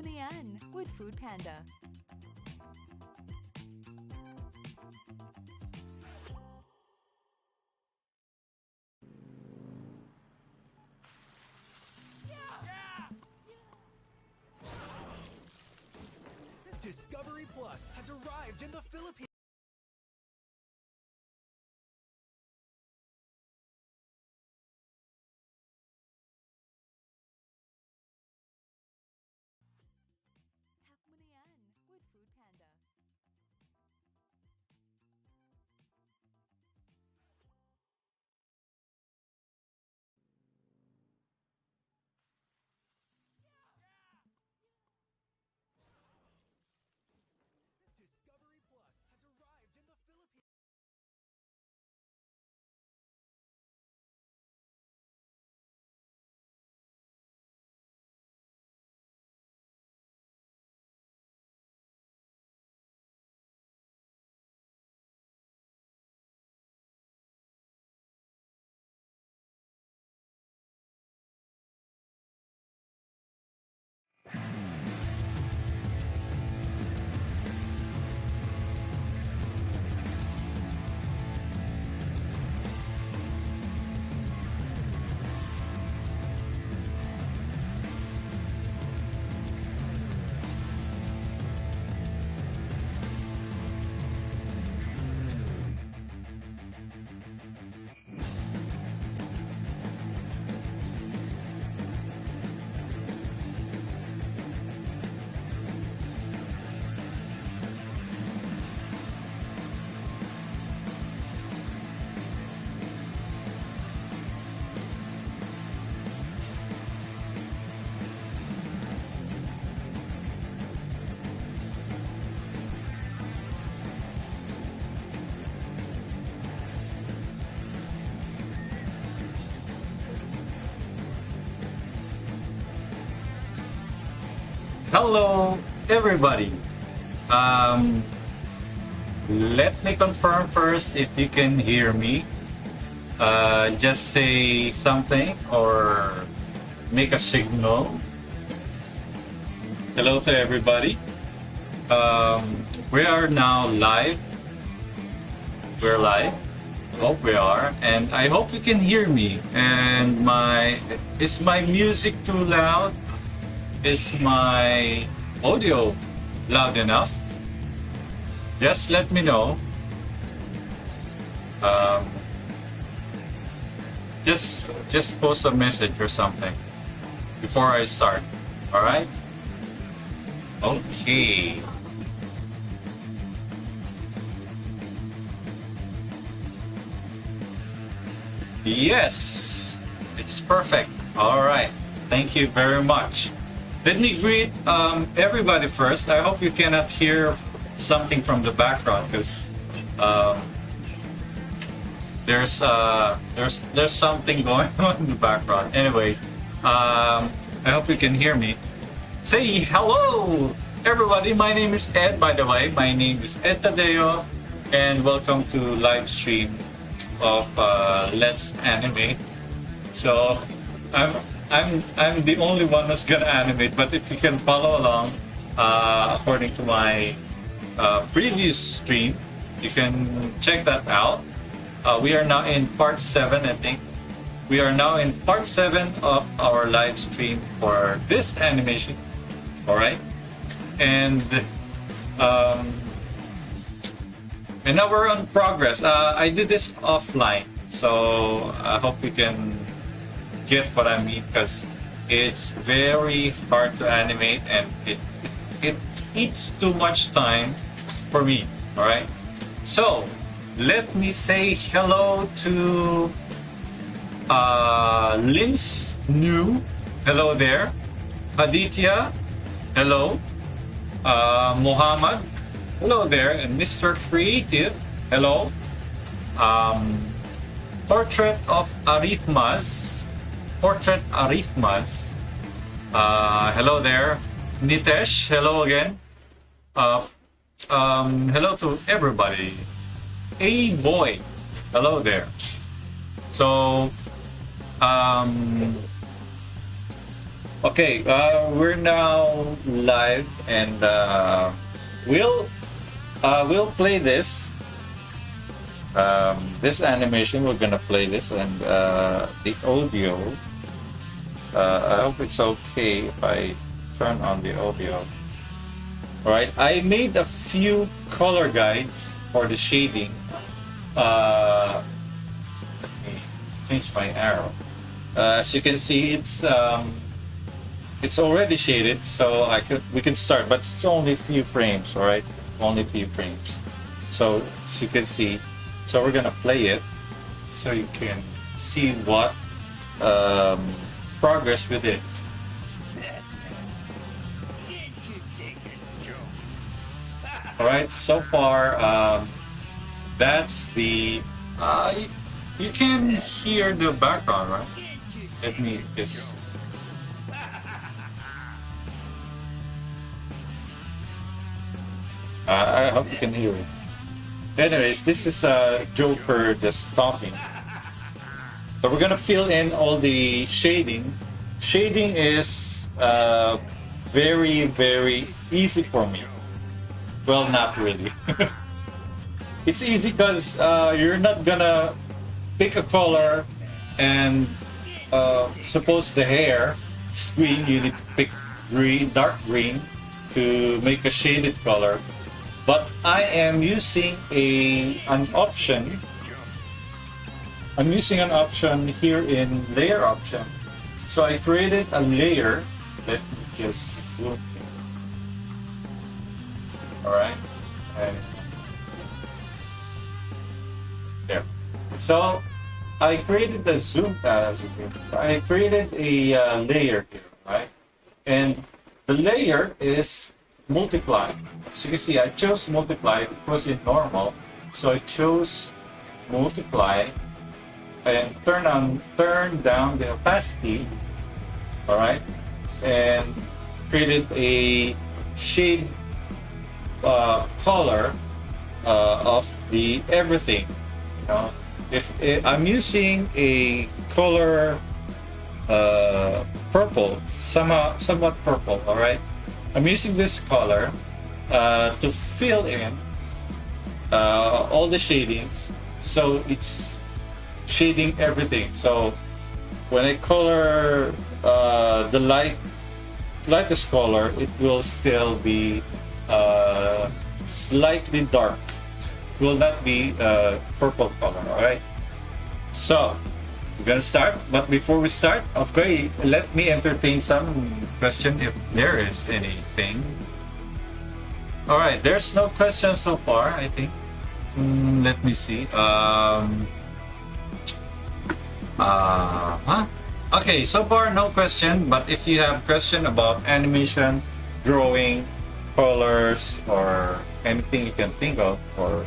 mo na yan with Food Panda. Discovery Plus has arrived in the Philippines. Tap mo na yan with Food Panda. Discovery Plus has arrived in the Philippines. Hello, everybody. Let me confirm first if you can hear me. Just say something or make a signal. Hello to everybody. We are now live. We're live. Hope we are, and I hope you can hear me. And is my music too loud? Is my audio loud enough? Just let me know. Just post a message or something before I start. All right? Okay. Yes, it's perfect. All right. Thank you very much. Let me greet everybody first. I hope you cannot hear something from the background because there's something going on in the background. Anyways, I hope you can hear me. Say hello, everybody. My name is Ed. By the way, my name is Ed Tadeo, and welcome to live stream of Let's Animate. So I'm the only one who's gonna animate, but if you can follow along according to my previous stream, you can check that out. We are now in part 7, I think. We are now in part 7 of our live stream for this animation. All right, and now we're on progress. I did this offline, so I hope you can get what I mean, because it's very hard to animate and it eats too much time for me. All right, so let me say hello to Lin's New. Hello there. Aditya. Hello. Muhammad. Hello there. And Mr. Creative. Hello. Portrait of Arifmaz. Portrait Arifmaz. Hello there. Nitesh. Hello again. Hello to everybody. A boy. Hello there. So Okay, we're now live, and we'll play this. This animation, we're gonna play this, and this audio. I hope it's okay if I turn on the audio. All right, I made a few color guides for the shading. Let me change my arrow. As you can see, it's already shaded, so we can start, but it's only a few frames. All right, only a few frames. So as you can see, so we're gonna play it so you can see what progress with it. All right, so far that's the you can hear the background, right? Let me just I hope you can hear it. Anyways, this is Joker just talking. So we're gonna fill in all the shading. Shading is very, very easy for me. Well, not really. It's easy because you're not gonna pick a color and suppose the hair is green, you need to pick green, dark green to make a shaded color. But I am using an option. I'm using an option here in layer option. So I created a layer. Let me just zoom in. All right, and there. So I created a I created a layer here, right? And the layer is multiply. As you can see, I chose multiply. It was in normal, so I chose multiply and turn down the opacity. All right, and created a shade color of the everything. You know, if I'm using a color purple, somewhat purple. All right, I'm using this color to fill in all the shadings, so it's shading everything. So when I color the lightest color, it will still be slightly dark. It will not be purple color. All right. So we're gonna start, but before we start, okay, let me entertain some question if there is anything. All right, there's no question so far, I think. Let me see. Okay, so far no question, but if you have question about animation, drawing, colors, or anything you can think of, or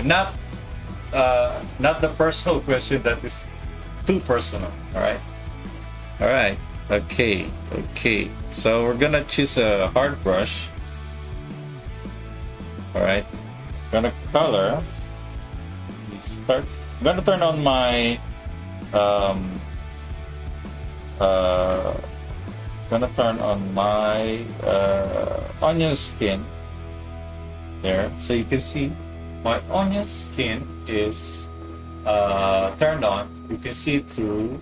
not the personal question that is too personal. All right, okay, so we're gonna choose a hard brush. All right, gonna color. I'm gonna turn on my onion skin there, so you can see my onion skin is turned on. You can see it through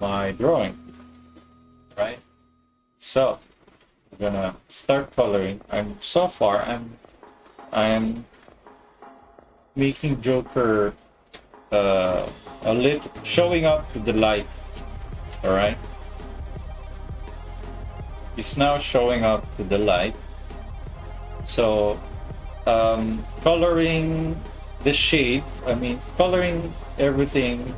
my drawing, right? So we're gonna start coloring. I'm making Joker a little showing up to the light. All right, it's now showing up to the light. So coloring the shade, coloring everything.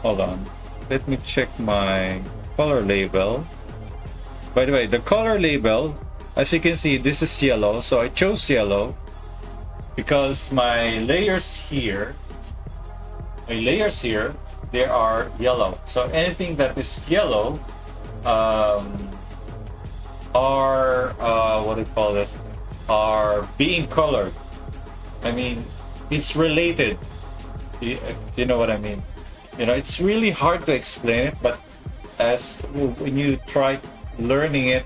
Hold on, let me check my color label. By the way, the color label, as you can see, this is yellow, so I chose yellow because my layers here, they are yellow. So anything that is yellow are what do you call this? Are being colored. It's related. You know what I mean? You know, it's really hard to explain it, but as when you try learning it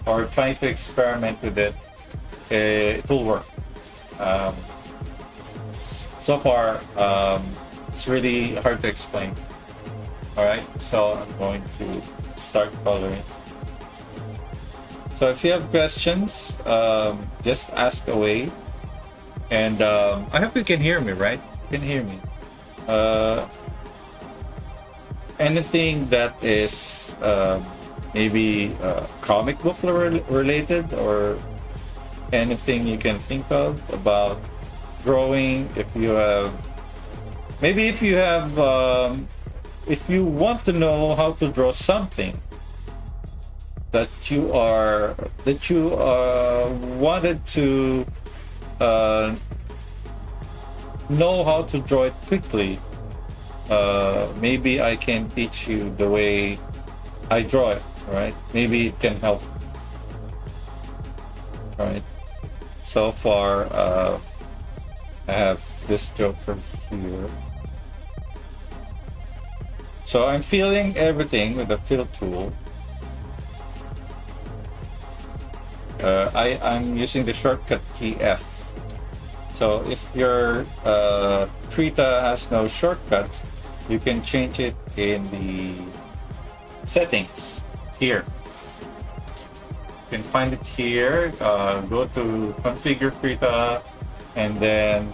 or trying to experiment with it, it will work. Um, so far, it's really hard to explain. All right, so I'm going to start coloring. So if you have questions, just ask away. And I hope you can hear me, right? You can hear me. Anything that is maybe comic book related, or anything you can think of about drawing. If you have, maybe if you have, if you want to know how to draw something that you wanted to know how to draw it quickly, maybe I can teach you the way I draw it, right? Maybe it can help. Right. So far, I have this joker here. So I'm filling everything with the fill tool. I'm using the shortcut key F. So if your Krita has no shortcut, you can change it in the settings here. You can find it here. Go to Configure Krita, and then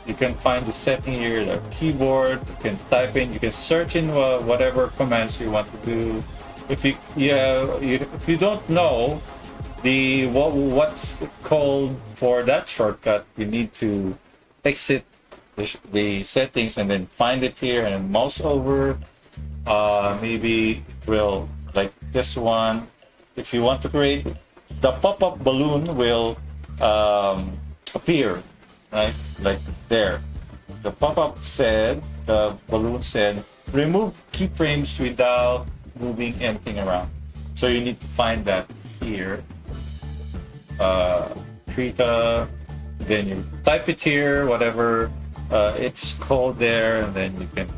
you can find the setting here, the keyboard. You can type in, you can search in whatever commands you want to do. If you don't know what's called for that shortcut, you need to exit the settings and then find it here and mouse over. Maybe it will, like this one. If you want to create, the pop-up balloon will appear, right? Like there. The pop-up said, the balloon said, remove keyframes without moving anything around. So you need to find that here. Krita, then you type it here, whatever it's called there, and then you can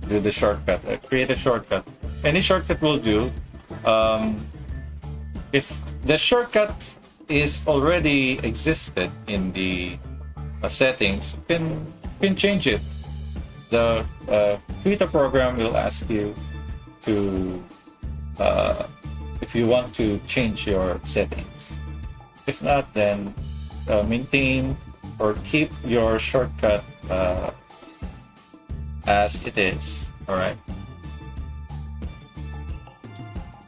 do the shortcut. Create a shortcut. Any shortcut will do. If the shortcut is already existed in the settings, you can change it. The Krita program will ask you to if you want to change your settings. If not, then maintain or keep your shortcut as it is. All right.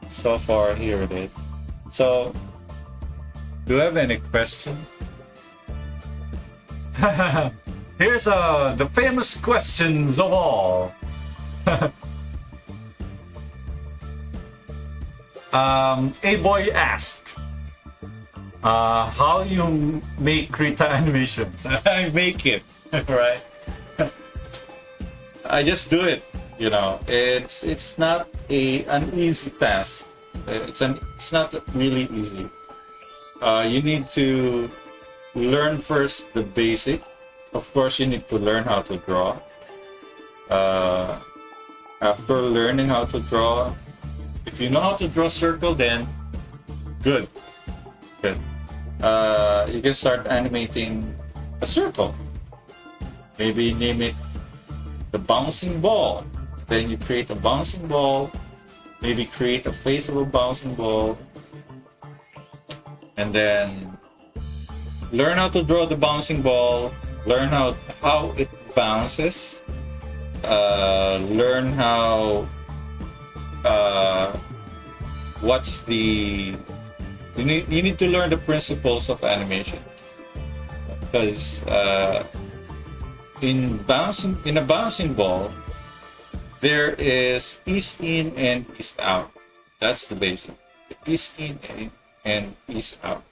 So far, here it is. So, do you have any question? Here's the famous questions of all. A boy asked, how you make Krita animations? I make it, right? I just do it. You know, it's not an easy task. It's not really easy. You need to learn first the basic. Of course, you need to learn how to draw. After learning how to draw, if you know how to draw circle, then good. You can start animating a circle. Maybe name it the bouncing ball. Then you create a bouncing ball. Maybe create a face of a bouncing ball. And then learn how to draw the bouncing ball. Learn how it bounces. Learn how what's the you need to learn the principles of animation, because in a bouncing ball there is ease in and ease out. That's the basic. Ease in and ease out.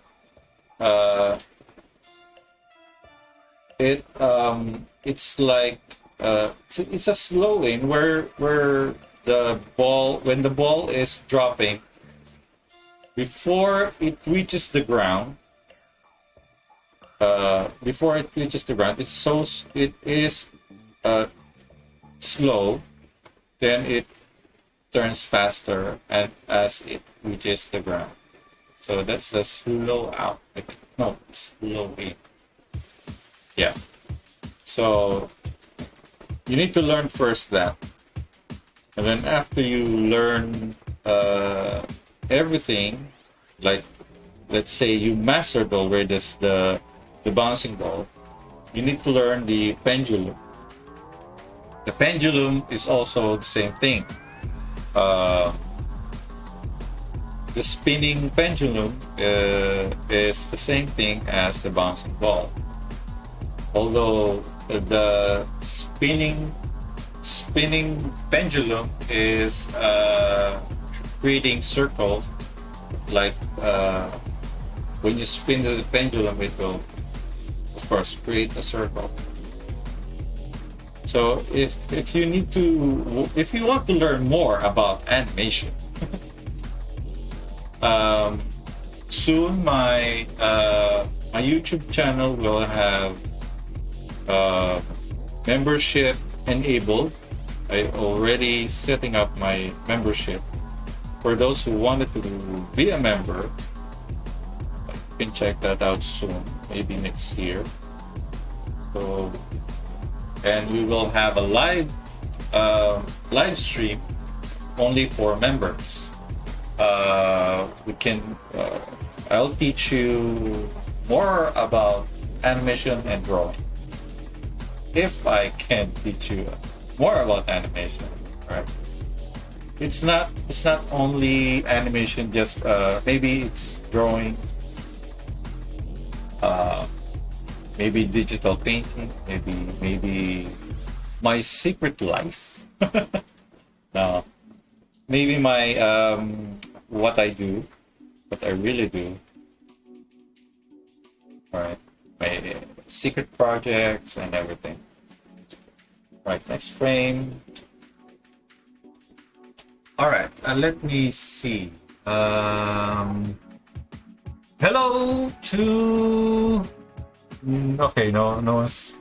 It's like it's a slow in where the ball, when the ball is dropping, before it reaches the ground, it is slow, then it turns faster and as it reaches the ground. So that's the slow out. No, slow in. Yeah. So you need to learn first that. And then after you learn everything, like let's say you mastered already the bouncing ball, you need to learn the pendulum. The pendulum is also the same thing. The spinning pendulum is the same thing as the bouncing ball. Although the spinning pendulum is creating circles, like when you spin the pendulum, it will, of course, create a circle. So if you want to learn more about animation, soon my YouTube channel will have membership enabled. I already setting up my membership for those who wanted to be a member. You can check that out soon, maybe next year. So, and we will have a live stream only for members. I'll teach you more about animation and drawing. If I can teach you more about animation, right? It's not only animation, just maybe it's drawing, maybe digital painting, maybe my secret life. No, maybe my what I do, what I really do. All right, my secret projects and everything. Right, next frame. All right, let me see. Hello to. Okay, no one's.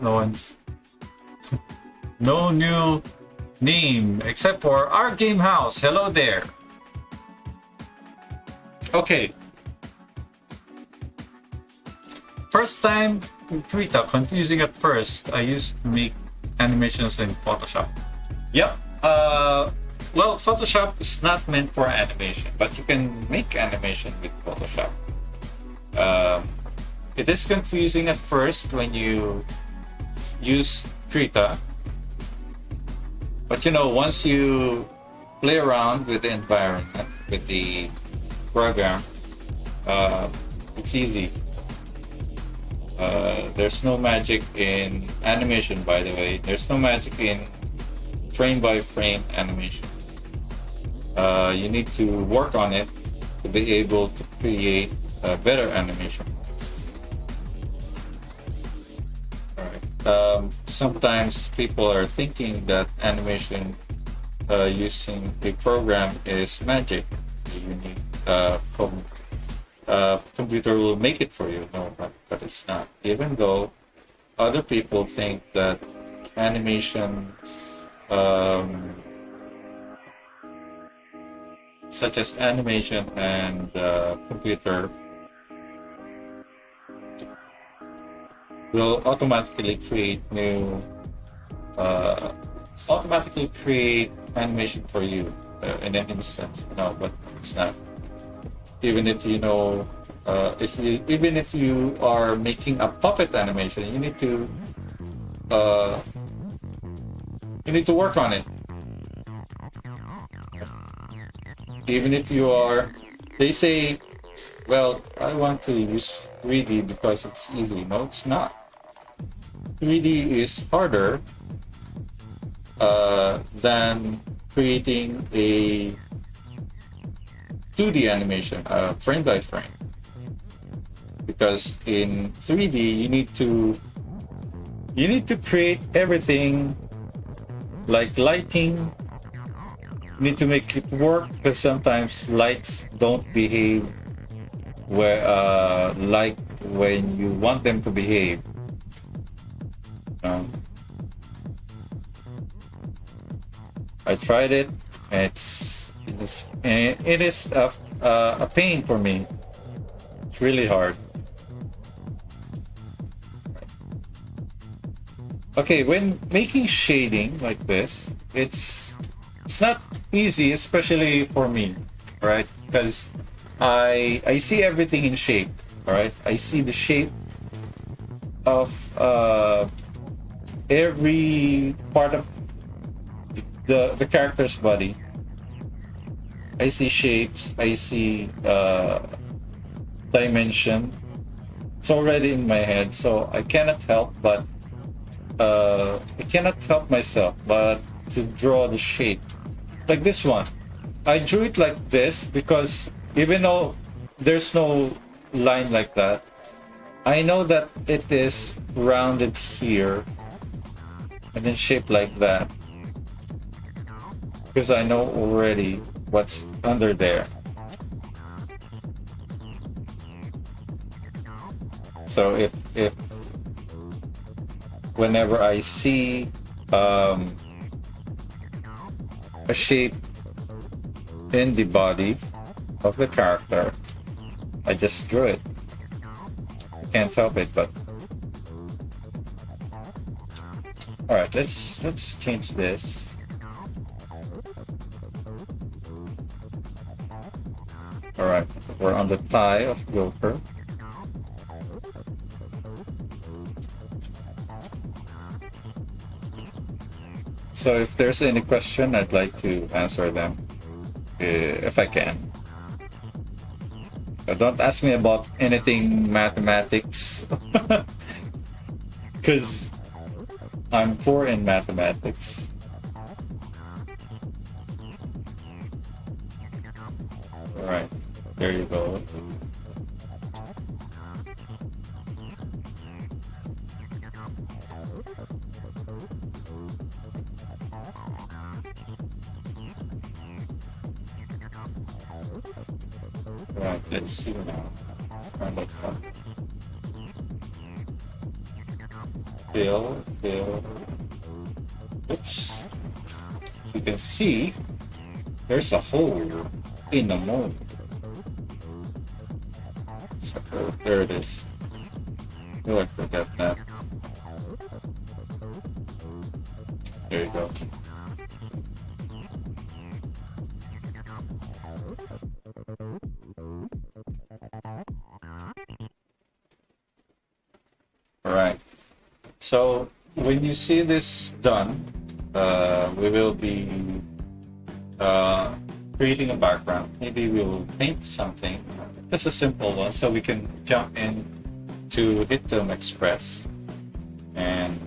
No new name except for our game house. Hello there. Okay. First time in Krita, confusing at first. I used to make animations in Photoshop. Yep. Well, Photoshop is not meant for animation, but you can make animation with Photoshop. It is confusing at first when you use Krita, but once you play around with the environment, with the program, it's easy. There's no magic in animation, by the way. There's no magic in frame by frame animation. You need to work on it to be able to create a better animation. Alright. Sometimes people are thinking that animation using the program is magic. You need computer will make it for you. No, but it's not. Even though other people think that animation, such as animation and computer, will automatically create animation for you in an instant. No, but it's not. Even if even if you are making a puppet animation, you need to work on it. Even if they say, well, I want to use 3D because it's easy. No, it's not. 3D is harder than creating a 2D animation, frame by frame. Because in 3D you need to create everything, like lighting. You need to make it work, because sometimes lights don't behave like when you want them to behave. I tried it. It is a pain for me. It's really hard. Okay, when making shading like this, it's not easy, especially for me, right? Because I see everything in shape, all right? I see the shape of every part of the character's body. I see shapes, I see dimension. It's already in my head, so I cannot help myself but to draw the shape. Like this one. I drew it like this because even though there's no line like that, I know that it is rounded here and then shaped like that. Because I know already what's under there. So if whenever I see a shape in the body of the character, I just drew it. I can't help it, but all right. Let's change this. All right, we're on the thigh of Joker. So if there's any question, I'd like to answer them if I can. Don't ask me about anything mathematics because I'm poor in mathematics. All right, there you go. Right, let's see now. Let's find that one. Fill. Oops. You can see there's a hole in the mold. So there it is. Oh, I forgot that. There you go. Alright, so when you see this done, we will be creating a background. Maybe we'll paint something, just a simple one, so we can jump in to HitFilm Express, and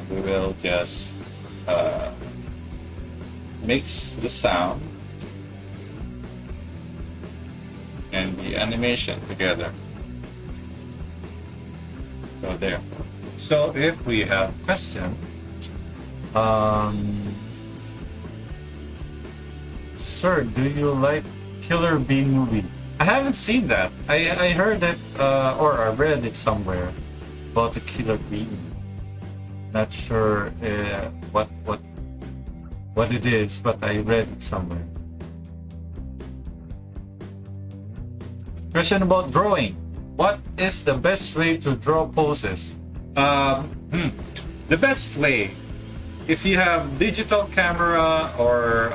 we will just mix the sound and the animation together. So there. So if we have question, sir, do you like Killer Bee movie? I haven't seen that. I heard it or I read it somewhere about the Killer Bee. Not sure what it is, but I read it somewhere. Question about drawing. What is the best way to draw poses? The best way, if you have digital camera or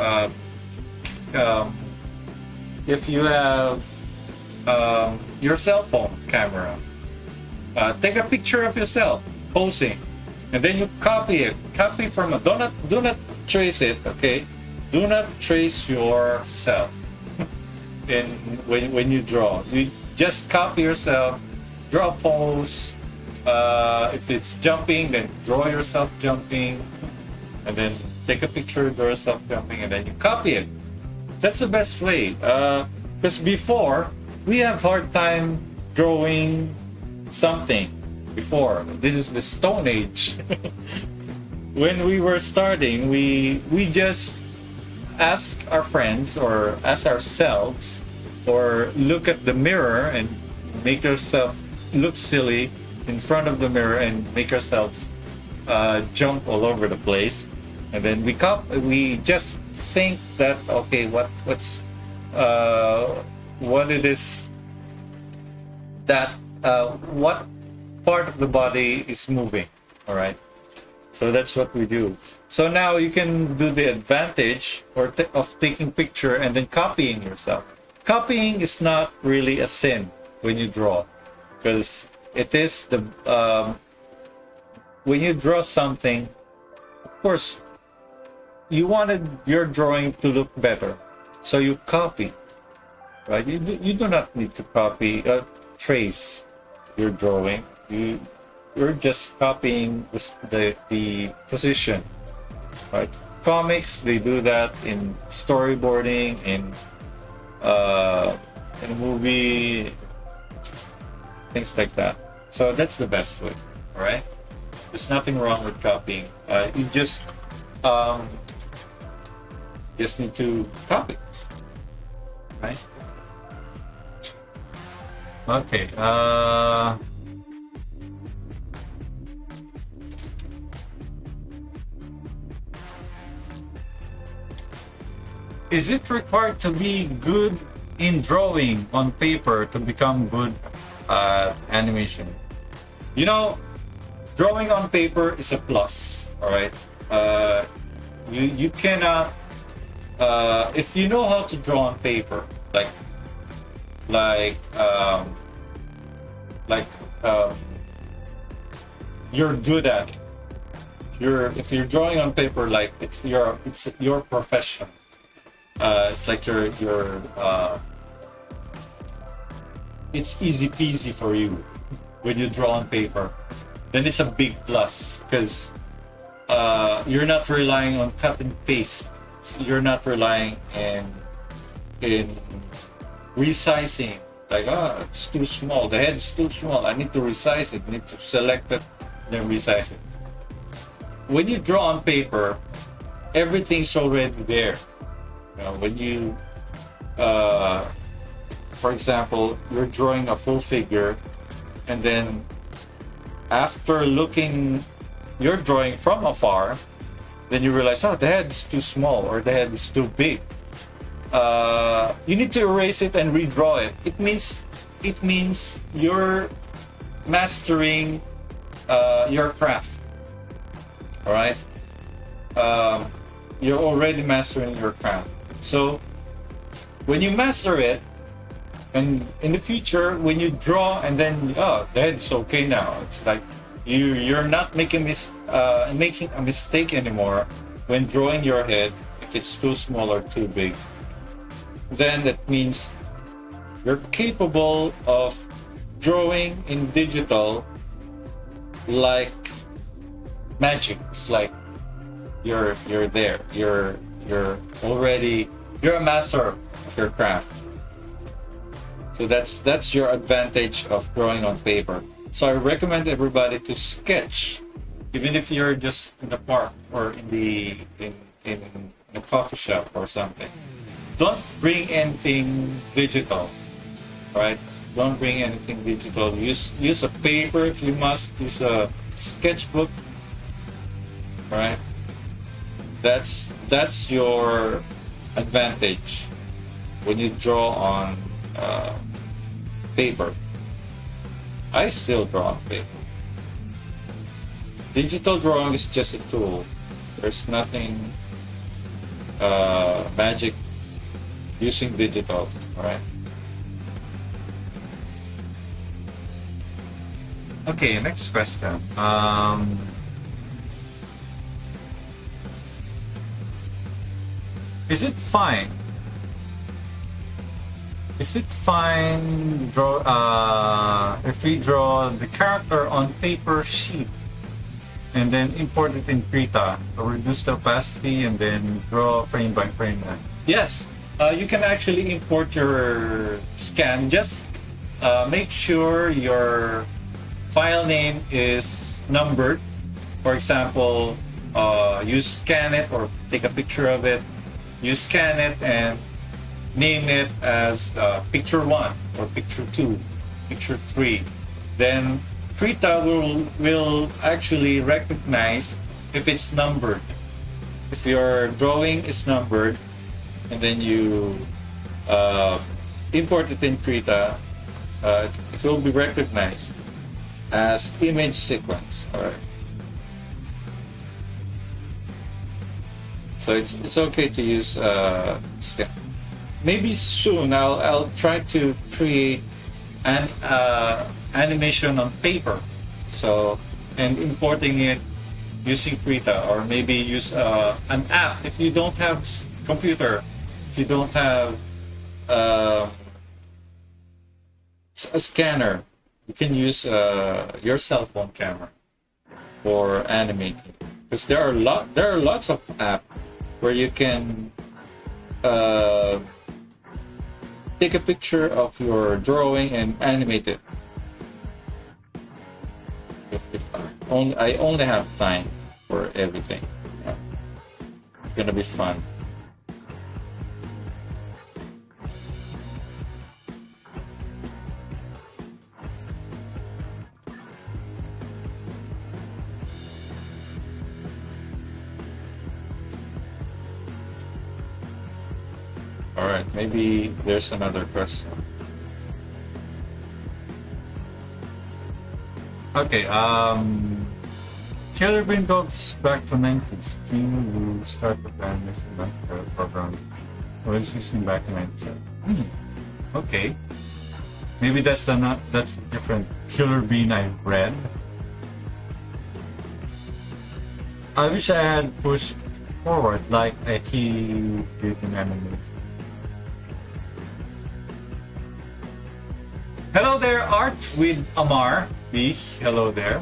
if you have your cell phone camera, take a picture of yourself posing, and then you copy it. Copy from a. Do not trace it. Okay, do not trace yourself. And when you draw, you just copy yourself, draw a pose. If it's jumping, then draw yourself jumping, and then take a picture, draw yourself jumping, and then you copy it. That's the best way. Because before, we have hard time drawing something. Before, this is the Stone Age. When we were starting, we just ask our friends or ask ourselves or look at the mirror and make yourself look silly in front of the mirror and make ourselves jump all over the place. and then we just think that, okay, what it is that what part of the body is moving. All right, so that's what we do. So now you can do the advantage of taking picture and then copying yourself. Copying is not really a sin when you draw, because it is the when you draw something, of course you wanted your drawing to look better, so you copy, right? You do not need to copy trace your drawing. You're just copying the position, right? Comics, they do that in storyboarding, in a movie, things like that. So that's the best way. All right, there's nothing wrong with copying. You just need to copy, right? Okay. Is it required to be good in drawing on paper to become good at animation? You know, drawing on paper is a plus, all right? You cannot, if you know how to draw on paper, you're good at it. If you're drawing on paper, like it's your profession. It's like it's easy peasy for you when you draw on paper. Then it's a big plus, because you're not relying on cut and paste. You're not relying in resizing. Like, it's too small. The head's too small. I need to resize it. I need to select it, then resize it. When you draw on paper, everything's already there. You know, when you, for example, you're drawing a full figure, and then after looking your drawing from afar, then you realize, oh, the head's too small or the head is too big. You need to erase it and redraw it. It means you're mastering your craft. All right, you're already mastering your craft. So when you master it, and in the future when you draw and then the head's okay now, it's like you're not making a mistake anymore when drawing your head if it's too small or too big. Then that means you're capable of drawing in digital like magic. It's like you're there. You're a master of your craft. So that's your advantage of drawing on paper. So I recommend everybody to sketch, even if you're just in the park or in the coffee shop or something. Don't bring anything digital, right? Don't bring anything digital. Use a paper if you must. Use a sketchbook, right? That's your advantage when you draw on paper. I still draw on paper. Digital drawing is just a tool. There's nothing magic using digital, right? Okay, next question. Is it fine? Is it fine if we draw the character on paper sheet and then import it in Krita, or reduce the opacity and then draw frame by frame? Yes, you can actually import your scan. Just make sure your file name is numbered. For example, you scan it or take a picture of it. You scan it and name it as picture 1 or picture 2, picture 3. Then Krita will actually recognize if it's numbered. if your drawing is numbered and then you import it in Krita, it will be recognized as image sequence. All right. So it's okay to use scan. Maybe soon I'll try to create an animation on paper. So and importing it using Krita, or maybe use an app if you don't have computer, if you don't have a scanner, you can use your cell phone camera for animating. Because there are lots of apps where you can take a picture of your drawing and animate it. If I only have time for everything. Yeah. It's gonna be fun. All right, maybe there's another question. Okay, Killer Bean goes back to 90s. Can you start the animation program? I was using back in 97. Okay. Maybe that's that's different Killer Bean I read. I wish I had pushed forward like he did in animation. Hello there, Art with Amar. Hello there.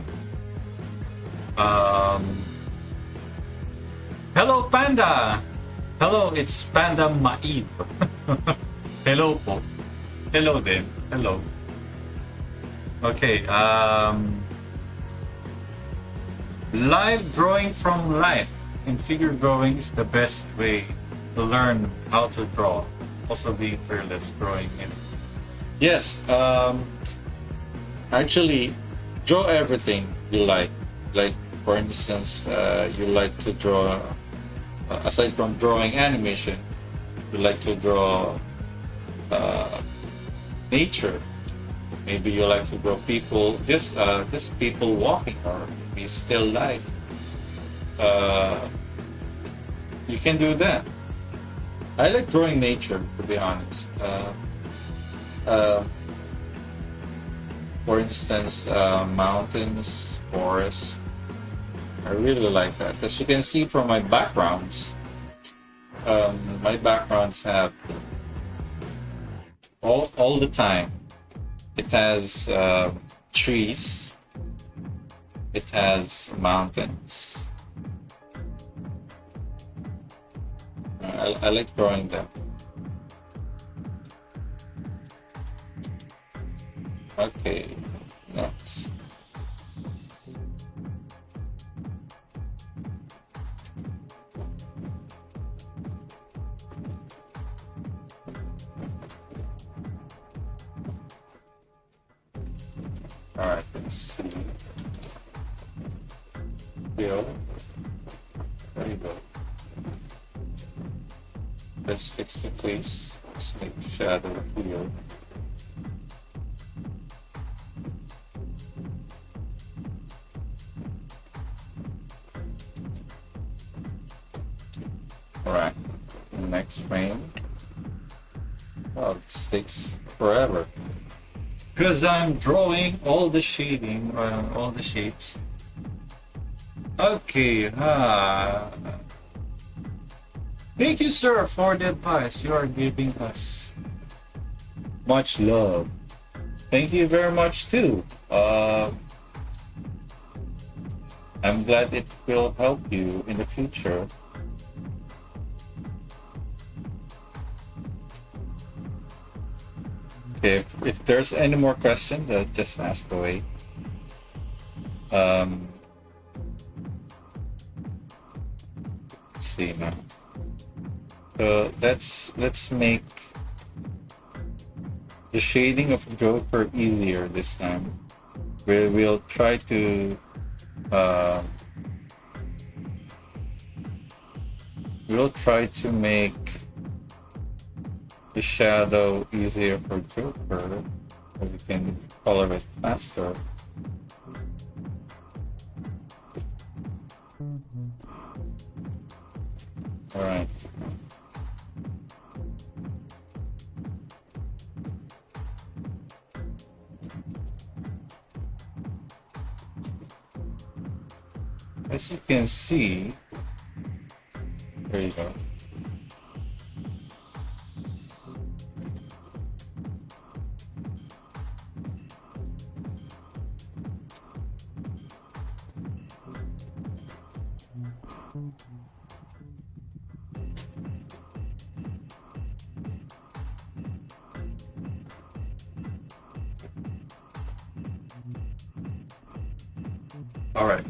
Hello, Panda. Hello, it's Panda Maib. Hello po. Hello then. Hello. Okay. Live drawing from life in figure drawing is the best way to learn how to draw. Also being fearless drawing in. Yes. Actually, draw everything you like. Like, for instance, you like to draw, aside from drawing animation, you like to draw nature. Maybe you like to draw people, just people walking, or maybe still life. You can do that. I like drawing nature, to be honest. For instance, mountains, forests. I really like that. As you can see from my backgrounds, my backgrounds have all the time. It has trees. It has mountains. I like drawing them. Okay, next. All right, let's see. Fill. There you go. Let's fix the face. Let's make shadow fill. Alright, next frame. Oh, this takes forever. Because I'm drawing all the shading, all the shapes. Okay, thank you, sir, for the advice you are giving us. Much love. Thank you very much, too. I'm glad it will help you in the future. If there's any more questions, just ask away. Let's see now. So let's make the shading of Joker easier this time. We'll try to we'll try to make the shadow easier for Joker, so we can color it faster. All right. As you can see, there you go. All right.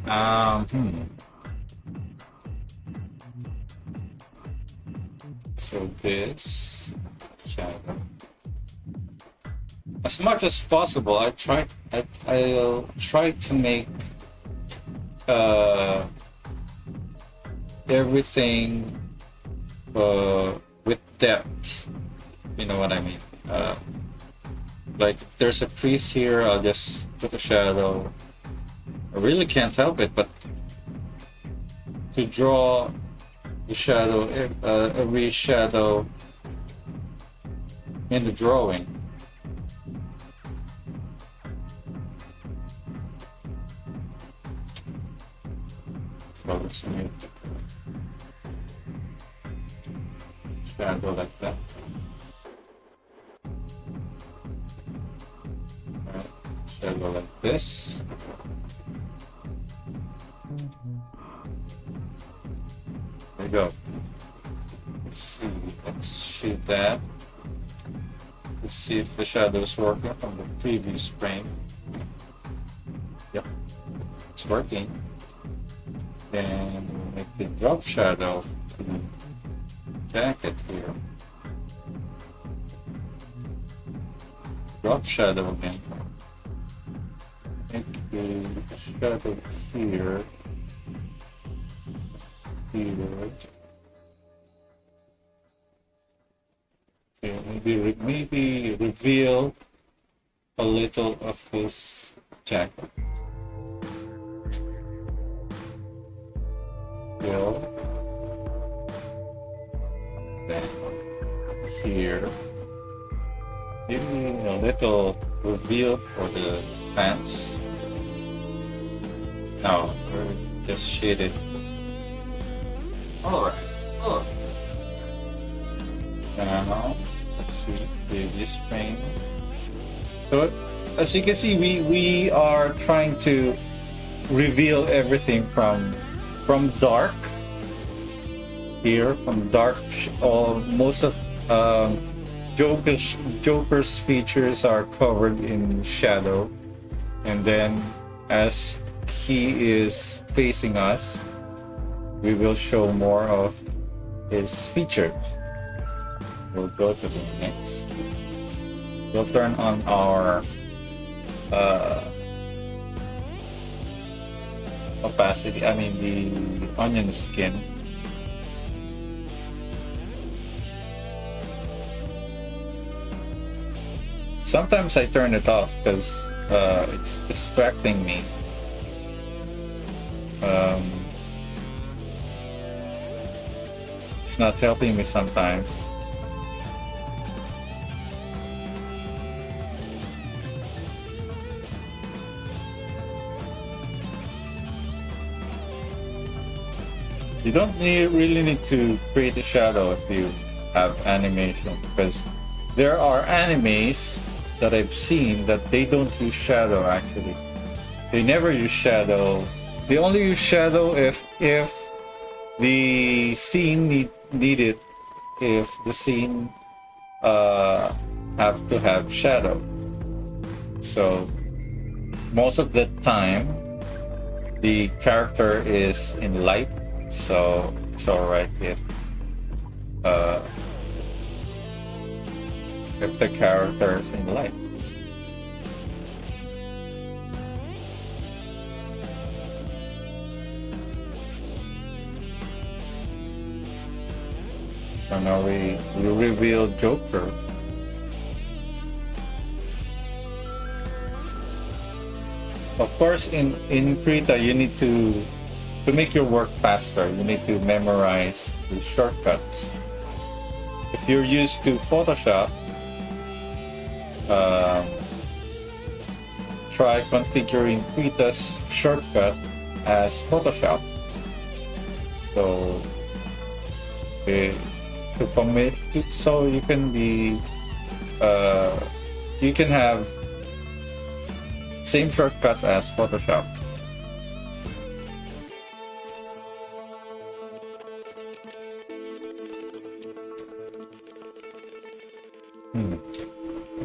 So this shadow, as much as possible, I'll try to make everything with depth. You know what I mean? Like if there's a crease here, I'll just put a shadow. I really can't help it, but to draw the shadow, every shadow in the drawing. So let's make shadow like that. Right. Shadow like this. There you go. Let's see. Let's shoot that. Let's see if the shadow is working from the previous frame. Yep, it's working. Then make the drop shadow to the jacket here. Drop shadow again. Make the shadow here. Okay, maybe reveal a little of his jacket. Then here, maybe a little reveal for the pants. No, we're just shaded. Alright, look. Now, let's see, previous frame. So, as you can see, we are trying to reveal everything from dark. Here, from dark, most of Joker's features are covered in shadow. And then, as he is facing us, we will show more of his features. We'll go to the next. We'll turn on our opacity, I mean the onion skin. Sometimes I turn it off because it's distracting me. It's not helping me sometimes. You don't really need to create a shadow if you have animation, because there are animes that I've seen that they don't use shadow actually. They never use shadow. They only use shadow if the scene need it, if the scene have to have shadow. So most of the time the character is in light, so it's alright if the character is in light. So now we reveal Joker. Of course, in Krita, you need to make your work faster. You need to memorize the shortcuts. If you're used to Photoshop, try configuring Krita's shortcut as Photoshop. So, so you can be, you can have same shortcut as Photoshop.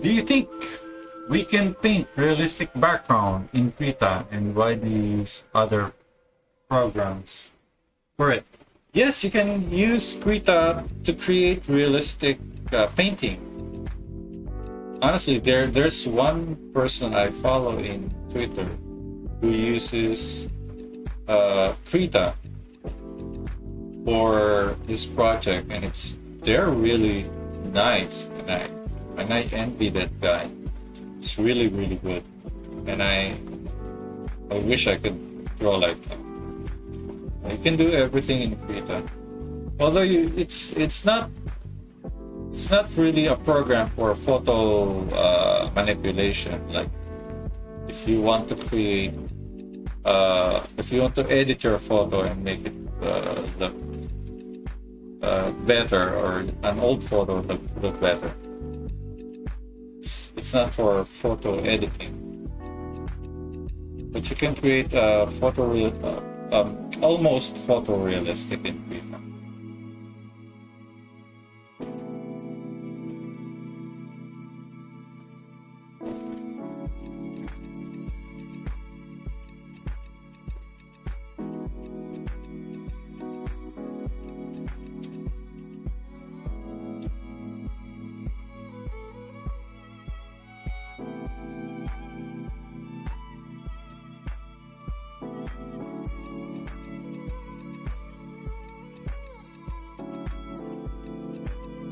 Do you think we can paint realistic background in Krita, and why do you use other programs for it? Yes, you can use Krita to create realistic painting. Honestly, there's one person I follow in Twitter who uses Krita for his project, and they're really nice, and I envy that guy. It's really, really good, and I wish I could draw like him. You can do everything in Krita, although it's not really a program for photo manipulation. Like if you want to create, if you want to edit your photo and make it look better, or an old photo look better. It's not for photo editing, but you can create a almost photorealistic in Krita.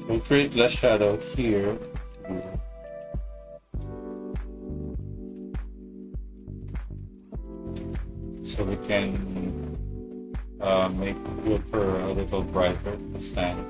We'll create less shadow here. So we can make Wilper a little brighter this time.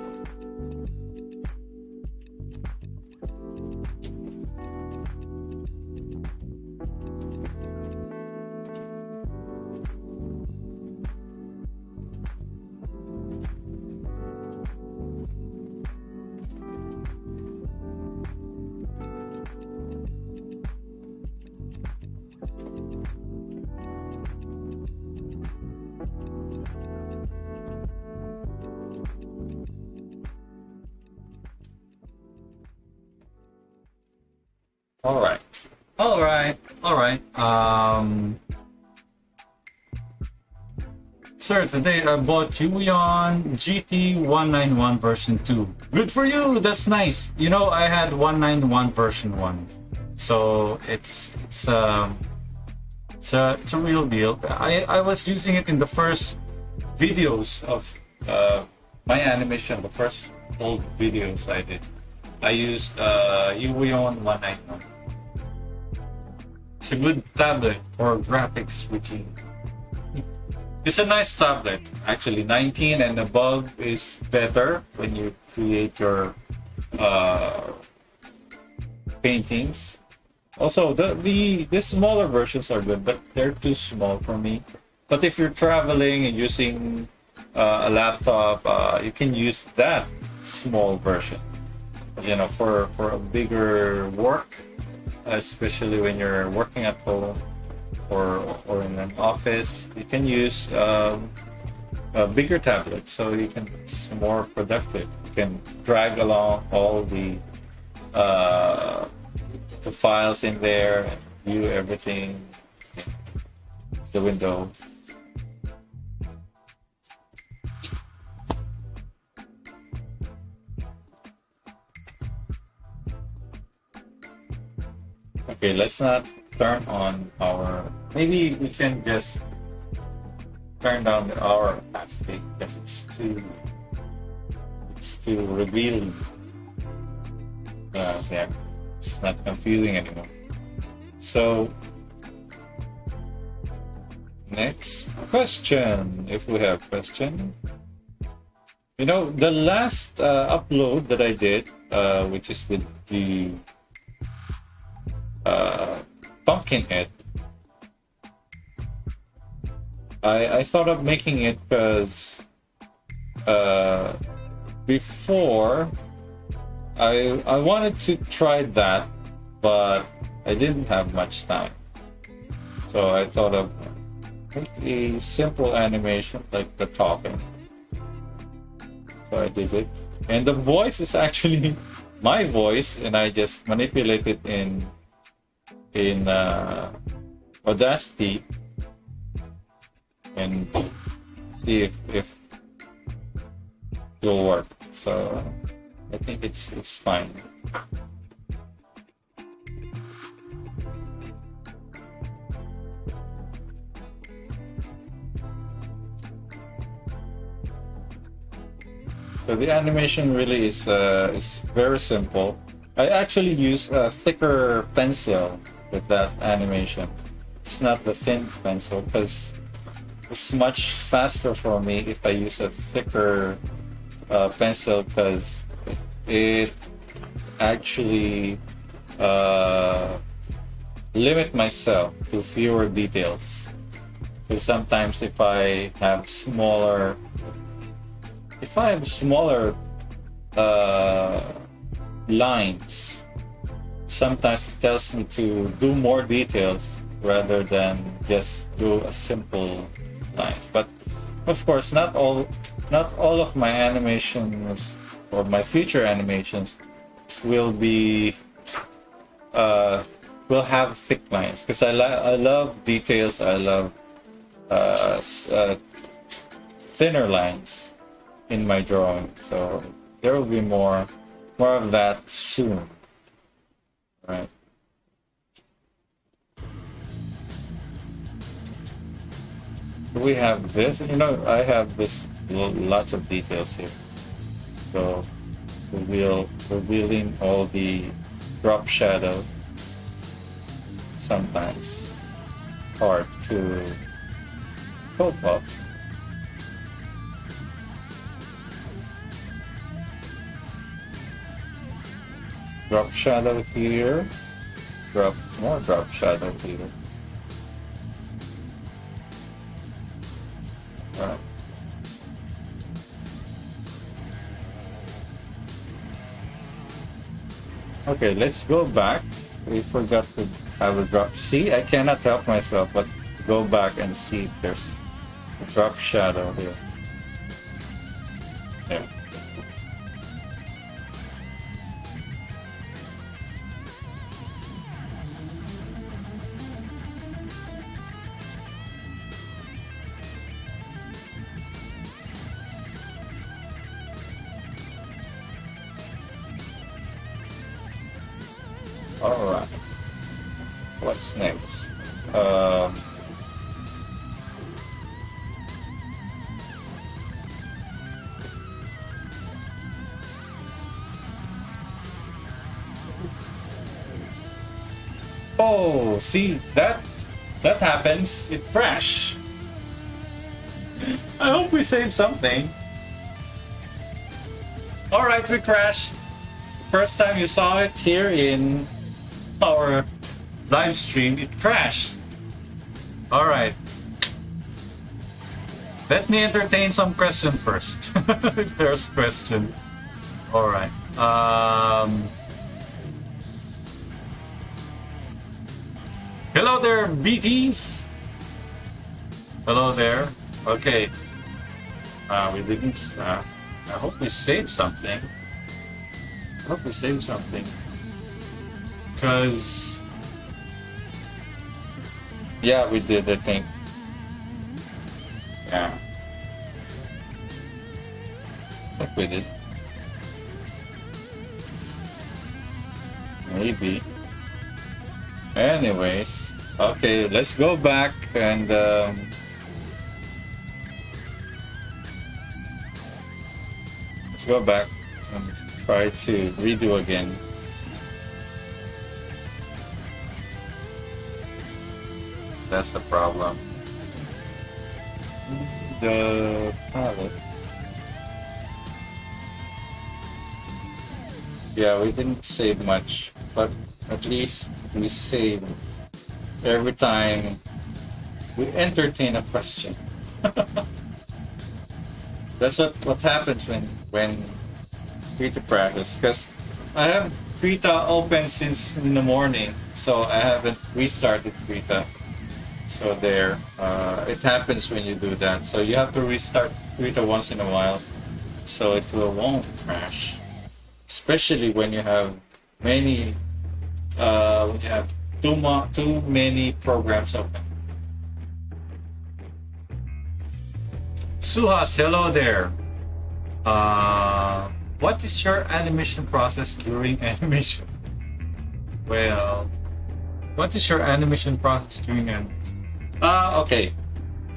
All right. Sir, today I bought Yuyon GT191 version 2. Good for you. That's nice. You know, I had 191 version 1, so it's a real deal. I was using it in the first videos of my animation, the first old videos I did. I used Yuyon 191. It's a good tablet for graphics switching. It's a nice tablet. Actually, 19 and above is better when you create your paintings. Also, the smaller versions are good, but they're too small for me. But if you're traveling and using a laptop, you can use that small version. You know, for a bigger work, especially when you're working at home or in an office, you can use a bigger tablet, so it's more productive. You can drag along all the files in there and view everything, the window. Okay, let's not turn on our... Maybe we can just turn down our opacity because it's to reveal. Yeah, it's not confusing anymore. So, next question, if we have question. You know, the last upload that I did, which is with the pumpkin head, I thought of making it because before I wanted to try that, but I didn't have much time. So I thought of a simple animation like the talking. So I did it. And the voice is actually my voice, and I just manipulate it in Audacity and see if it will work. So I think it's fine. So the animation really is very simple. I actually use a thicker pencil with that animation. It's not the thin pencil because it's much faster for me if I use a thicker pencil, because it actually limit myself to fewer details. Because sometimes if I have smaller lines, sometimes it tells me to do more details rather than just do a simple lines. But of course, not all of my animations or my future animations will be will have thick lines, because I love details. I love thinner lines in my drawing. So there will be more of that soon. Right. We have this, you know, I have this lots of details here. So revealing all the drop shadow, sometimes hard to cope up. Drop shadow here, more drop shadow here. Right. Okay, let's go back. We forgot to have a drop. See, I cannot help myself but to go back and see if there's a drop shadow here. Yeah. Alright, what's next? Oh, see, that happens, it crashed. I hope we saved something. Alright, we crashed. First time you saw it here in our live stream, it crashed. All right, let me entertain some question first. If there's question. All right. Hello there, BT. Hello there. Okay. We didn't. I hope we saved something. I hope we saved something. Because, yeah, we did, I think. Yeah. I think we did. Maybe. Anyways, okay, let's go back and let's go back. Let me try to redo again. That's the problem. The palette. Yeah, we didn't save much, but at least we saved every time we entertain a question. That's what happens when Krita practice. Because I have Krita open since in the morning, so I haven't restarted Krita. So there, it happens when you do that. So you have to restart Krita once in a while, so it won't crash. Especially when you have many, when you have too many programs open. Suhas, hello there. What is your animation process during animation? Well, what is your animation process during animation? Okay.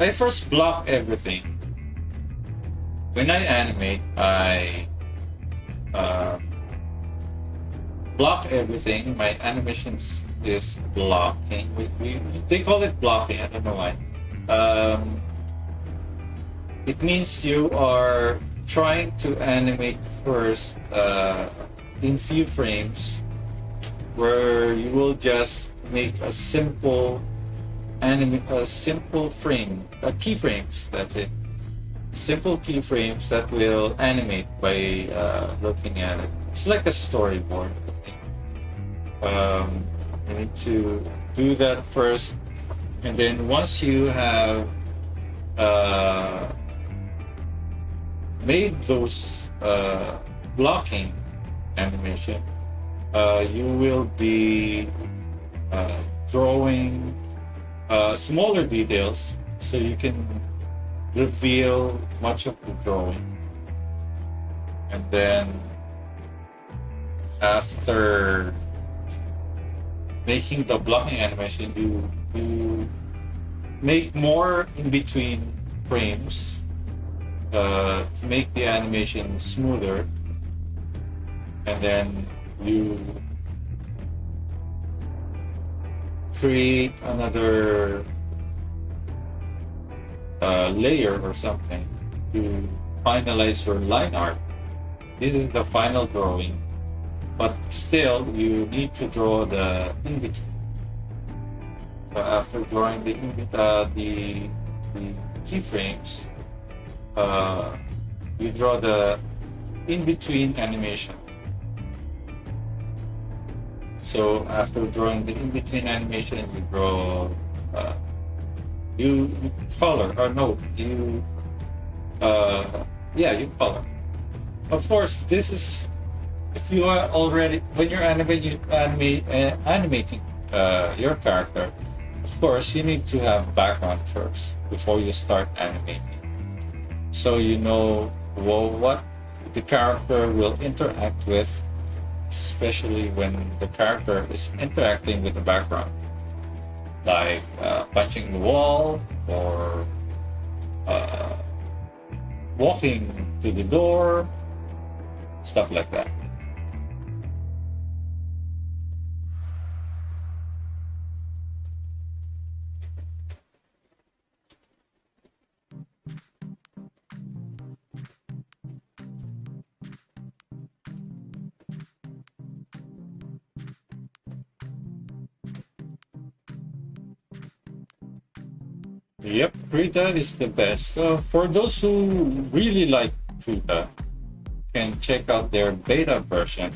I first block everything. When I animate, I block everything. My animations is blocking. They call it blocking. I don't know why. It means you are trying to animate first in few frames, where you will just make a simple frame, keyframes. That's it. Simple keyframes that will animate by looking at it. It's like a storyboard. You need to do that first, and then once you have made those blocking animation, you will be drawing smaller details, so you can reveal much of the drawing. And then after making the blocking animation, you make more in between frames to make the animation smoother, and then you create another layer or something to finalize your line art. This is the final drawing, but still you need to draw the in-between. So after drawing the keyframes, you draw the in-between animation. So after drawing the in-between animation, you draw, you color, or no, you color. Of course, this is, if you are already, when you're animating your character, of course, you need to have background first before you start animating. So you know what the character will interact with, especially when the character is interacting with the background, like punching the wall or walking to the door, stuff like that. Yep, Krita is the best. For those who really like Krita, can check out their beta version.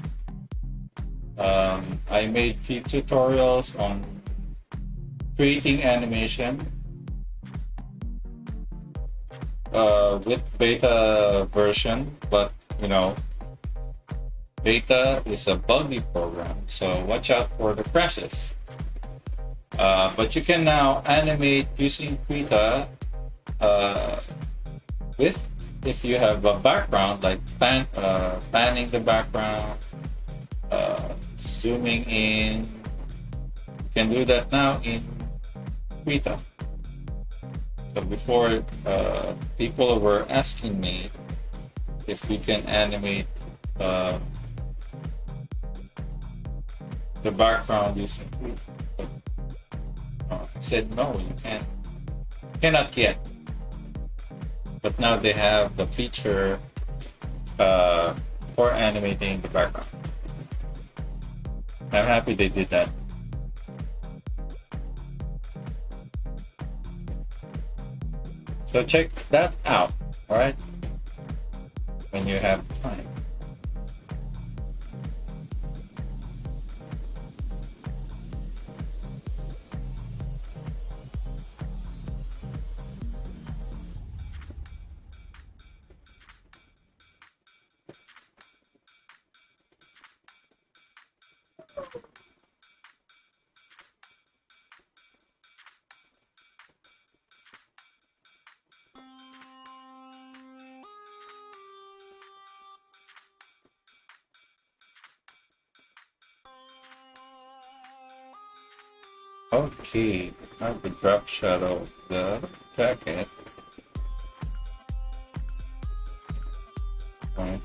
I made few tutorials on creating animation with beta version, but you know, beta is a buggy program, so watch out for the crashes. But you can now animate using Krita if you have a background, like panning the background, zooming in. You can do that now in Krita. So before, people were asking me if we can animate uh, the background is improved. But, I said no, you can't. Cannot yet. But now they have the feature for animating the background. I'm happy they did that. So check that out, all right? When you have time. Okay, now the drop shadow of the jacket. Right.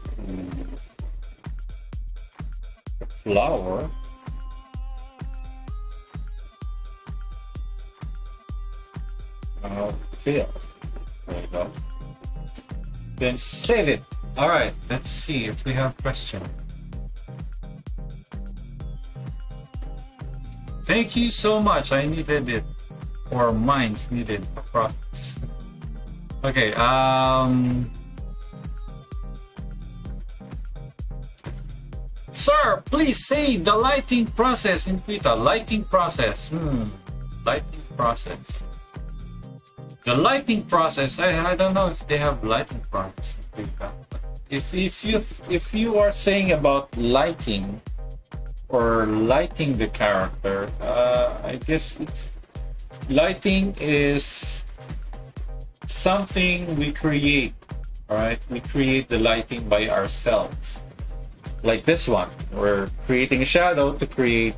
The flower. Fill. There you go. Then save it. All right, let's see if we have questions. Thank you so much. I needed it, or mine's needed a process. Okay. Sir, please say the lighting process in Krita. Lighting process. Lighting process. The lighting process. I don't know if they have lighting process in Krita. If you are saying about lighting, or lighting the character, I guess it's lighting is something we create. All right, we create the lighting by ourselves. Like this one, we're creating a shadow to create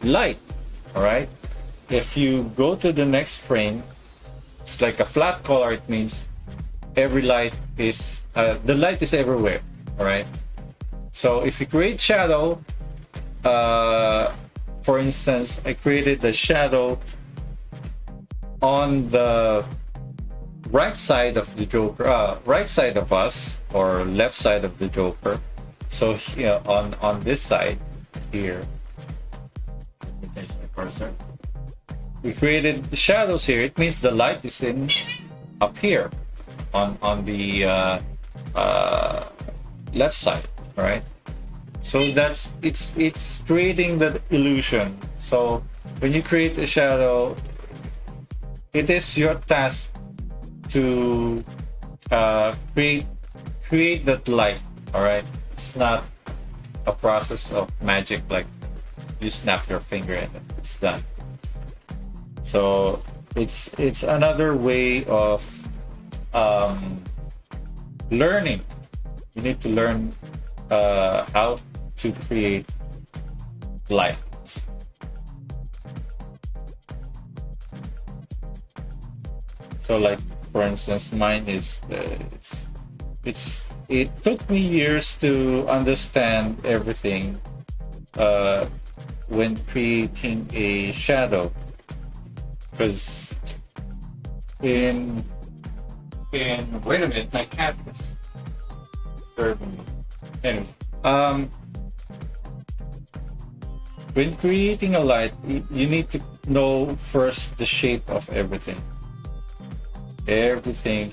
light. All right, if you go to the next frame, it's like a flat color. It means every light is the light is everywhere. All right, so if you create shadow, for instance, I created the shadow on the right side of the Joker, right side of us, or left side of the Joker. So here on this side here, we created the shadows here. It means the light is in up here on the left side, right? So that's it's creating the illusion. So when you create a shadow, it is your task to create that light. All right, it's not a process of magic like you snap your finger and it's done. So it's another way of learning. You need to learn how to create light. So like for instance, mine is it took me years to understand everything when creating a shadow, because in wait a minute, my cat is disturbing me. Anyway, when creating a light, you need to know first the shape of everything. Everything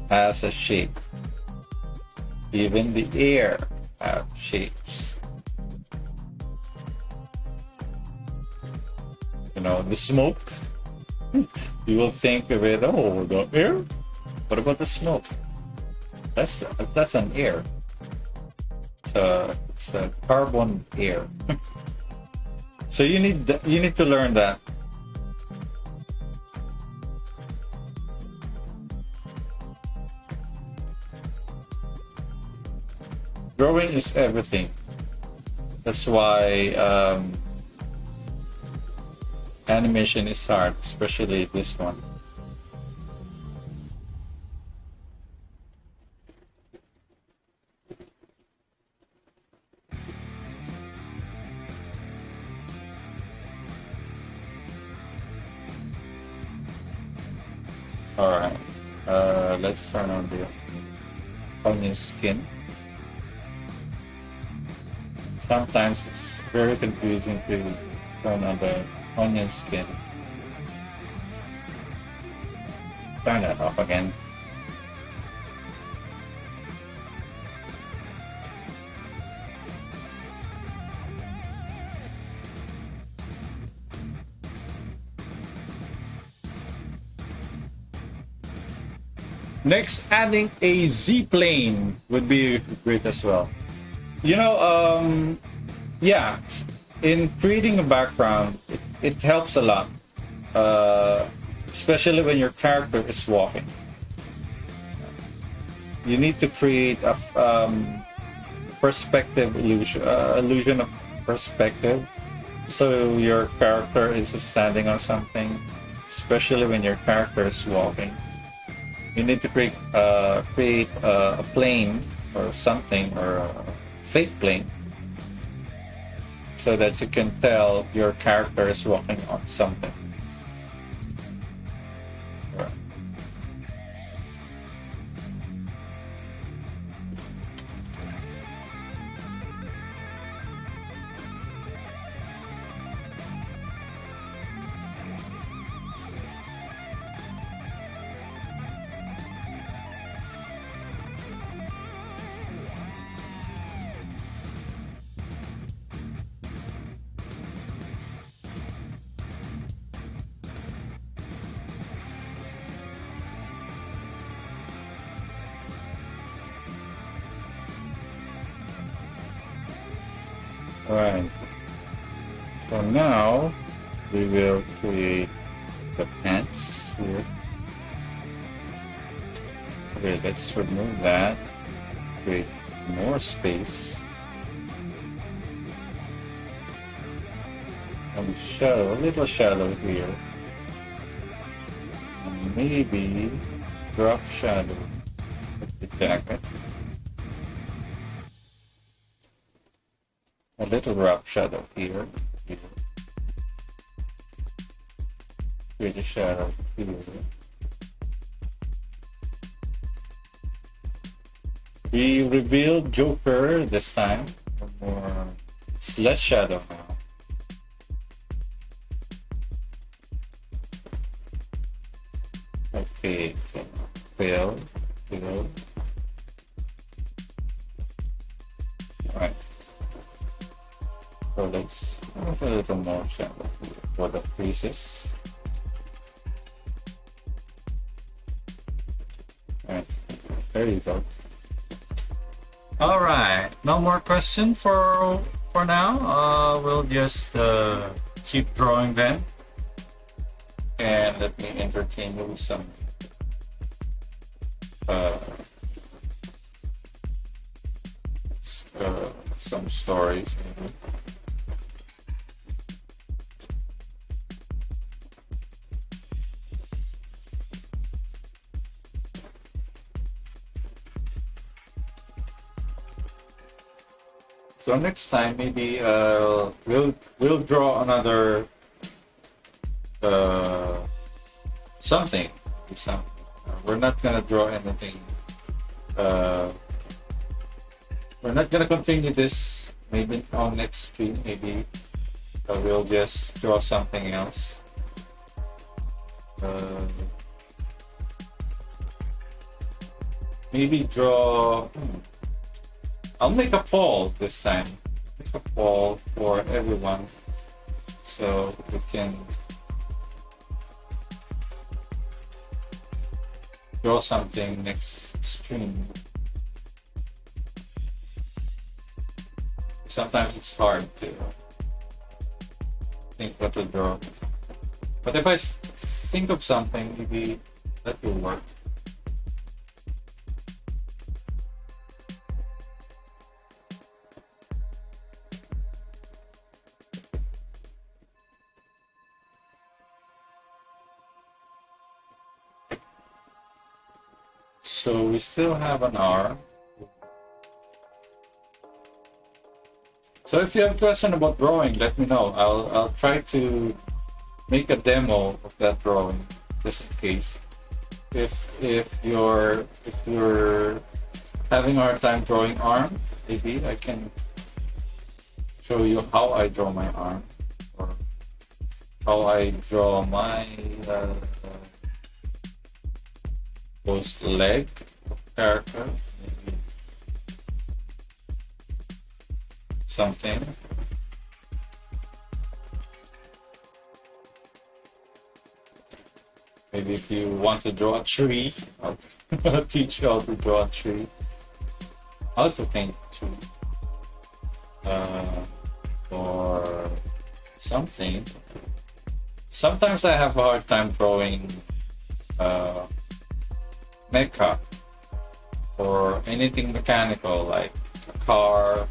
has a shape. Even the air have shapes. You know, the smoke, you will think of it, oh, the air? What about the smoke? That's an air. It's a carbon air. So you need to learn that. Drawing is everything. That's why animation is hard, especially this one. Alright. Let's turn on the onion skin. Sometimes it's very confusing to turn on the onion skin. Turn that off again. Next, adding a Z-plane would be great as well. You know, yeah, in creating a background, it helps a lot, especially when your character is walking. You need to create a perspective illusion of perspective, so your character is standing on something, especially when your character is walking. You need to create a plane or something, or a fake plane, so that you can tell your character is walking on something. Right. Alright, so now we will create the pants here. Okay, let's remove that, create more space, and shadow, a little shadow here, and maybe drop shadow with the jacket. A little drop shadow here. Create a shadow here. We revealed Joker this time. More, it's less shadow now. Okay, fill. Alright. So let's have a little more shadow for the creases. Alright, there you go. Alright, no more question for now. We'll just keep drawing then. And let me entertain you with some stories maybe. So next time maybe we'll draw another something. We're not gonna draw anything. We're not gonna continue this. Maybe on next stream, maybe we'll just draw something else. Maybe draw. I'll make a poll this time. Make a poll for everyone, so we can draw something next stream. Sometimes it's hard to think what to draw, but if I think of something, maybe that will work. So we still have an hour. So if you have a question about drawing, let me know. I'll try to make a demo of that drawing, just in case. if you're having a hard time drawing arm, maybe I can show you how I draw my arm, or how I draw my those leg character, maybe something. Maybe if you want to draw a tree, I'll teach you how to draw a tree, how to paint a tree, or something. Sometimes I have a hard time drawing mecha or anything mechanical, like a car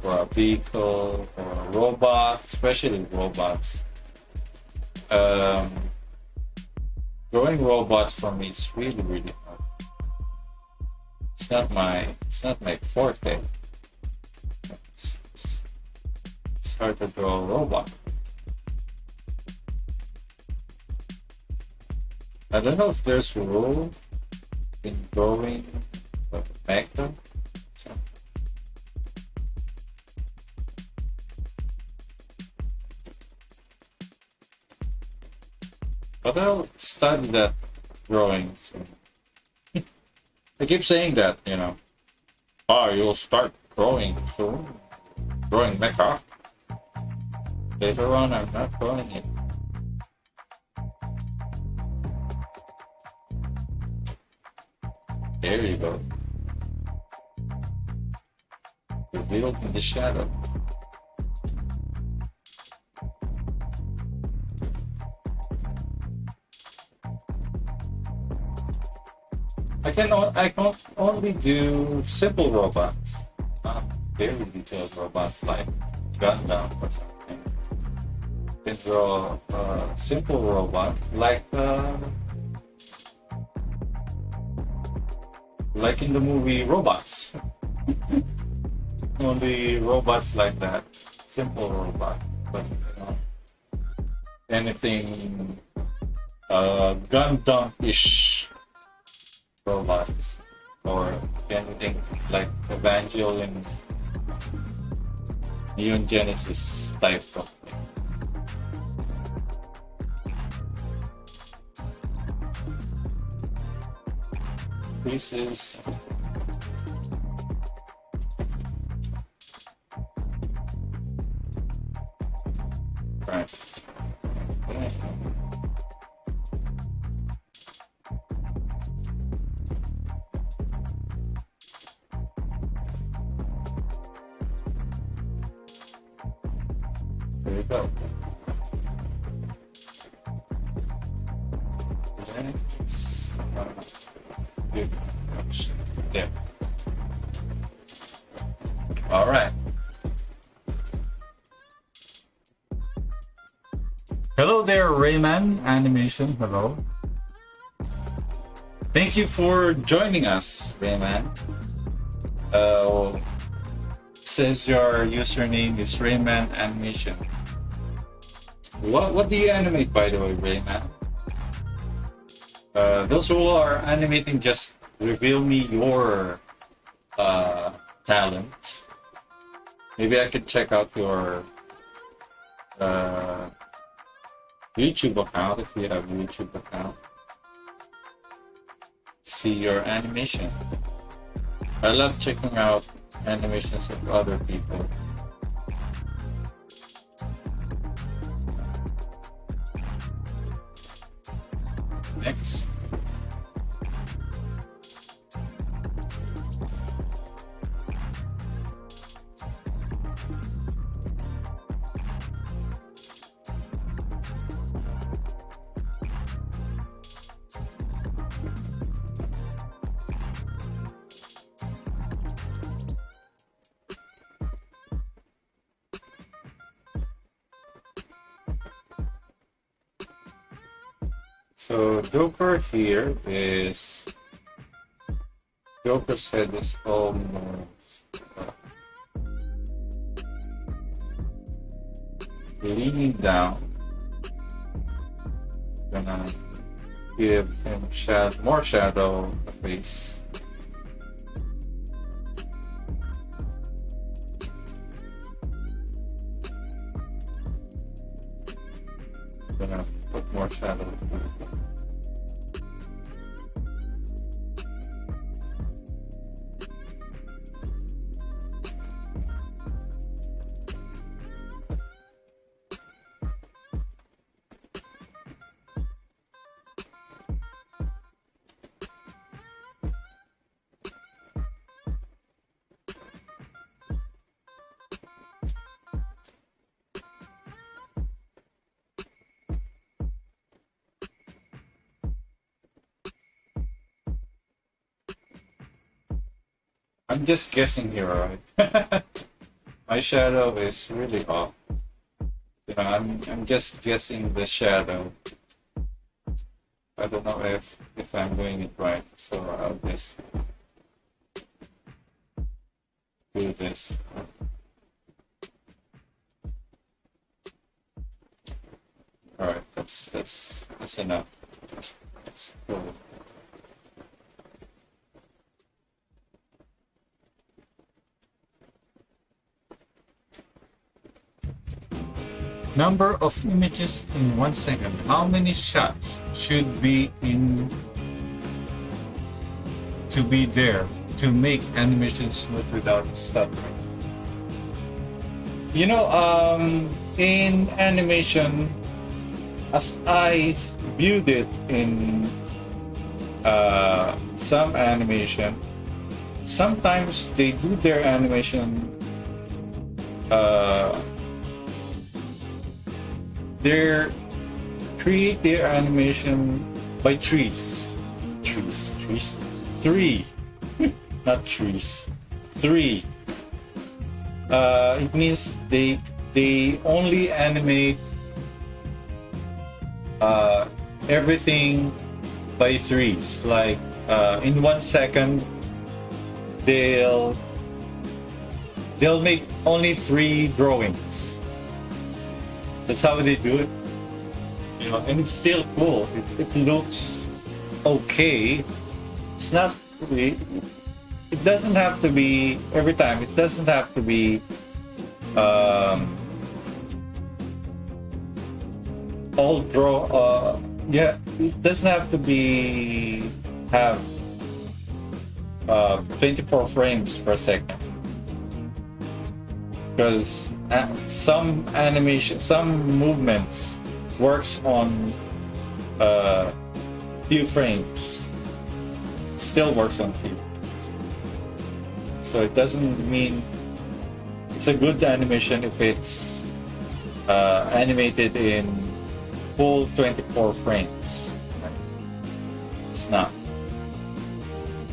or a vehicle or a robot, especially robots. Drawing robots for me is really hard. It's not my forte. It's hard to draw a robot. I don't know if there's a rule in drawing mecha. But I'll study that drawing. So. I keep saying that, you know. Oh, you'll start drawing soon. Drawing mecha. Later on, I'm not drawing it. There you go. Revealed in the shadow. I can only do simple robots, not very detailed robots like Gundam or something. I can draw a simple robot like in the movie Robots. Only robots like that, simple robot. But anything Gundam-ish robots, or anything like Evangelion, Neon Genesis type of thing. Pieces. Right. Okay. There you go. Then it's good. There. All right. Hello there, Rayman Animation. Hello. Thank you for joining us, Rayman. Says your username is Rayman Animation. What do you animate, by the way, Rayman? Those who are animating, just reveal me your talent. Maybe I could check out your YouTube account, if you have a YouTube account. See your animation. I love checking out animations of other people. Next. So Joker here is Joker's head is almost leaning down. Gonna give him more shadow on the face. Gonna put more shadow. I'm just guessing here, right? My shadow is really off. You know, I'm just guessing the shadow. I don't know if I'm doing it right, so I'll just do this. All right, that's enough. That's cool. Number of images in 1 second. How many shots should be in to be there to make animation smooth without stuttering? You know, in animation, as I viewed it in some animation, sometimes they do their animation they create their animation by trees. Three, not trees. Three. It means they only animate everything by threes. Like in 1 second, they'll make only 3 drawings. That's how they do it, you know, and it's still cool. It looks okay. It's not really. It doesn't have to be every time. It doesn't have to be all draw. Yeah, it doesn't have to be have 24 frames per second. Because some animation, some movements works on few frames, still works on few frames. So it doesn't mean it's a good animation if it's animated in full 24 frames. It's not.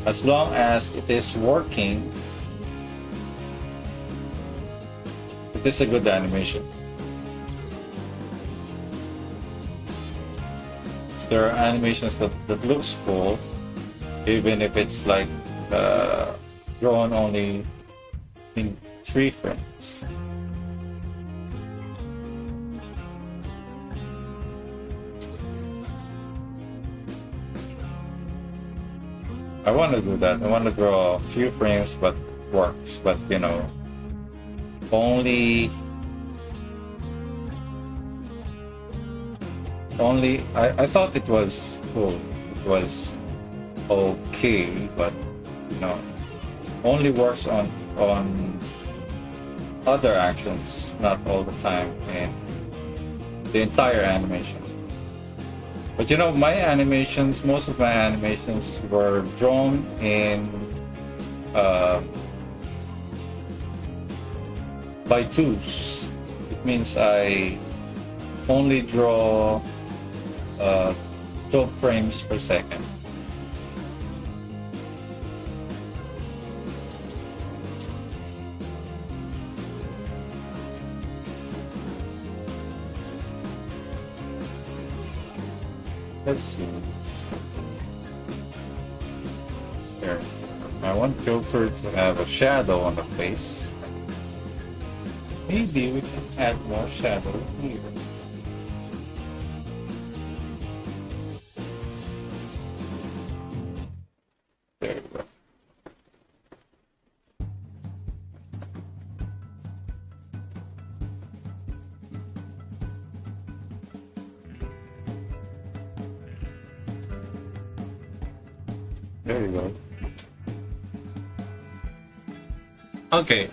As long as it is working, this is a good animation. So there are animations that looks cool, even if it's like drawn only in 3 frames. I want to do that. I want to draw a few frames, but works. But you know, only I thought it was cool. It was okay, but you know, only works on other actions, not all the time in the entire animation. But you know, my animations, most of my animations were drawn in by twos. It means I only draw 12 frames per second. Let's see. There. I want Joker to have a shadow on the face. Maybe we can add more shadow here. There you go. Okay,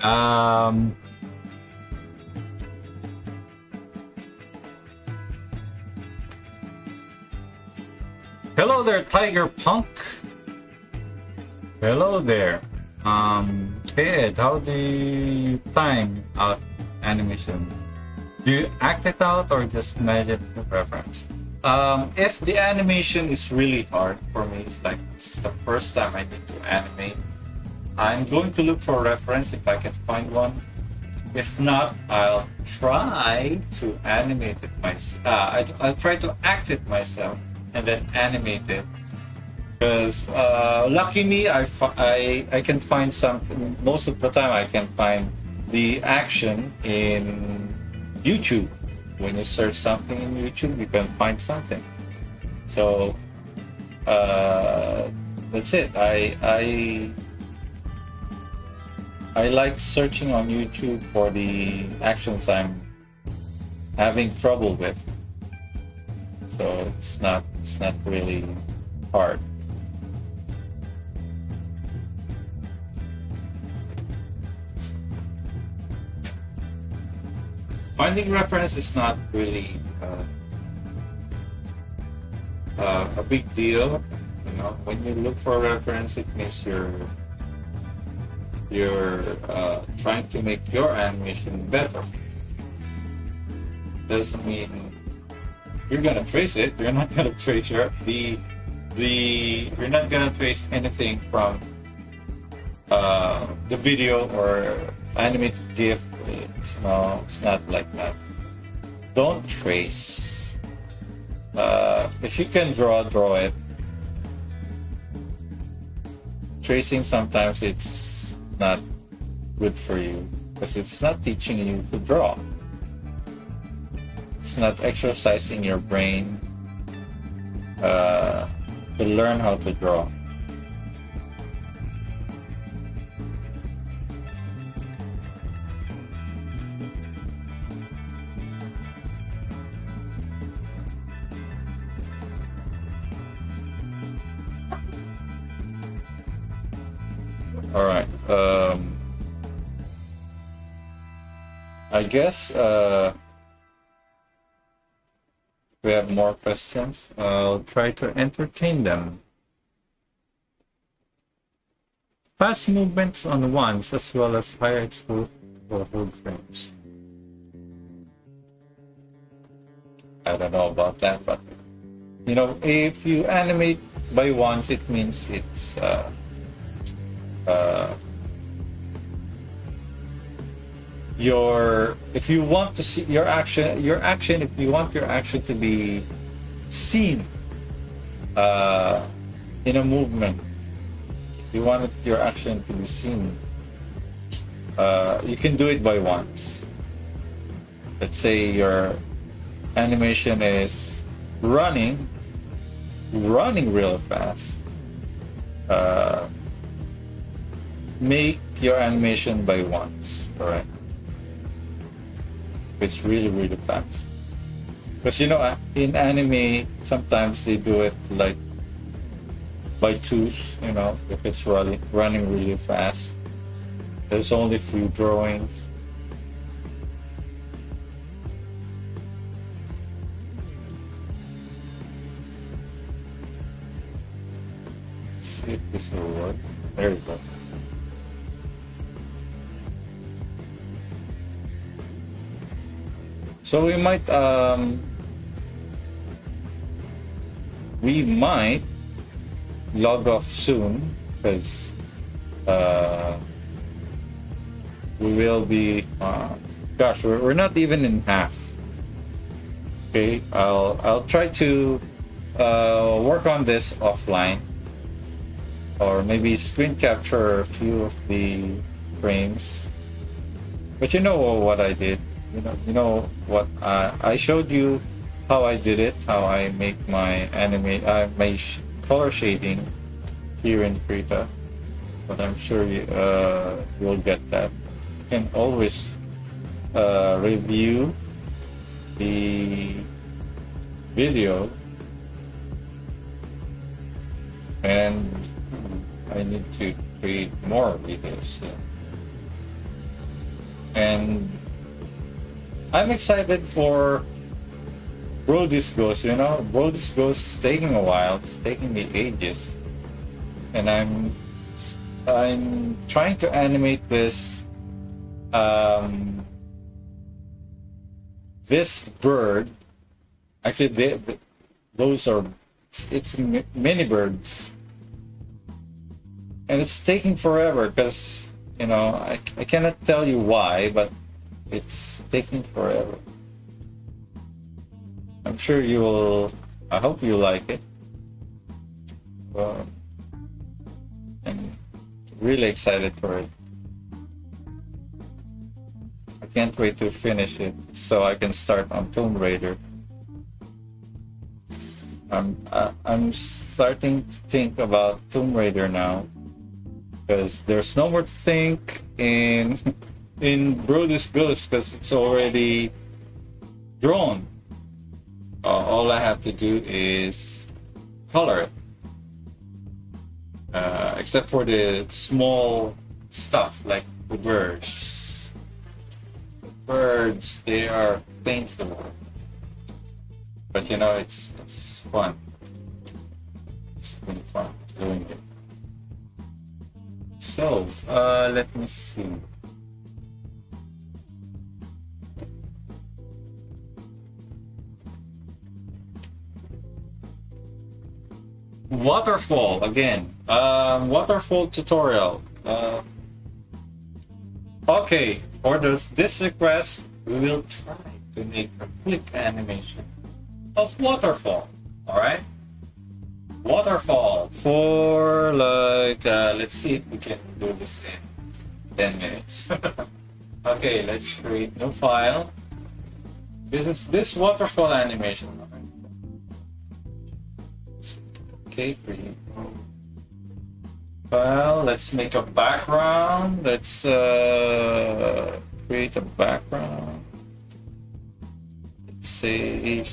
hello there, Tiger Punk. Hello there. Ed, how do you time out animation? Do you act it out or just measure the preference? If the animation is really hard for me, it's like it's the first time I need to animate, I'm going to look for a reference if I can find one. If not, I'll try to animate it myself. I'll try to act it myself and then animate it. Because lucky me, I can find something. Most of the time, I can find the action in YouTube. When you search something in YouTube, you can find something. So that's it. I like searching on YouTube for the actions I'm having trouble with. So it's not really hard. Finding reference is not really a big deal. You know, when you look for a reference, it means you're trying to make your animation better. Doesn't mean you're gonna trace it. You're not gonna trace you're not gonna trace anything from the video or animated GIF. It's not like that. Don't trace. If you can draw it. Tracing sometimes it's not good for you because it's not teaching you to draw. It's not exercising your brain to learn how to draw. All right. I guess we have more questions. I'll try to entertain them. Fast movements on ones as well as higher exposure for hold frames. I don't know about that, but you know, if you animate by ones, it means it's if you want to see your action, if you want your action to be seen in a movement, if you want your action to be seen, you can do it by ones. Let's say your animation is running real fast. Make your animation by ones, correct? It's really fast. Because you know, in anime, sometimes they do it like by twos. You know, if it's running really fast, there's only a few drawings. Let's see if this will work. There you go. So we might log off soon because we will be gosh, we're not even in half. Okay, I'll try to work on this offline or maybe screen capture a few of the frames. But you know what I did. You know what I showed you how I did it, how I make my color shading here in Krita, but I'm sure you'll get that. You can always review the video and I need to create more videos. And I'm excited for Brody's Ghost, you know. Brody's Ghost is taking a while. It's taking me ages. And I'm trying to animate this this bird. Actually, those are it's mini birds, and it's taking forever because, you know, I cannot tell you why, but it's taking forever. I'm sure you will. I hope you like it. Well, I'm really excited for it. I can't wait to finish it so I can start on Tomb Raider. I'm starting to think about Tomb Raider now because there's no more to think in Brody's Ghost because it's already drawn. All I have to do is color it, except for the small stuff like the birds. The birds, they are painful, but you know, it's fun. It's been fun doing it. So let me see. Waterfall again. Waterfall tutorial. Okay, for this request, we will try to make a quick animation of waterfall. All right, waterfall for like let's see if we can do this in 10 minutes. Okay, let's create new file. This is this waterfall animation. Okay, create file. Let's make a background. Let's create a background. Let's say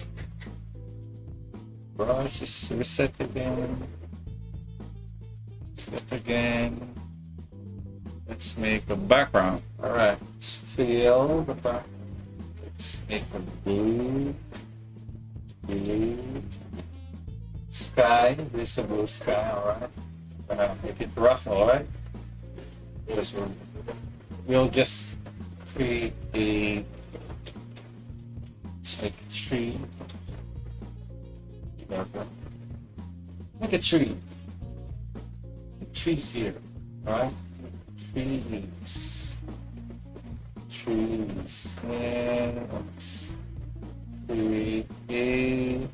brush is reset again. Set again. Let's make a background. All right. Let's fill the background. Let's make a blue. Sky. This is a blue sky. All right. I'm gonna make it rough. All right. We'll just create a. Let's make a tree. Make a tree. The trees here, right? Trees. And let's create a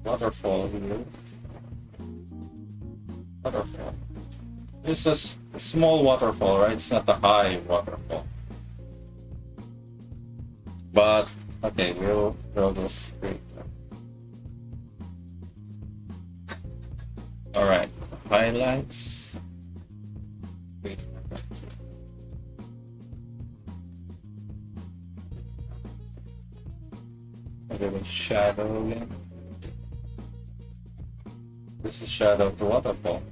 waterfall here. Waterfall. This is a small waterfall, right? It's not a high waterfall. But okay, we'll just create that. All right, highlights. Wait, okay, with shadow again. This is shadow of the waterfall.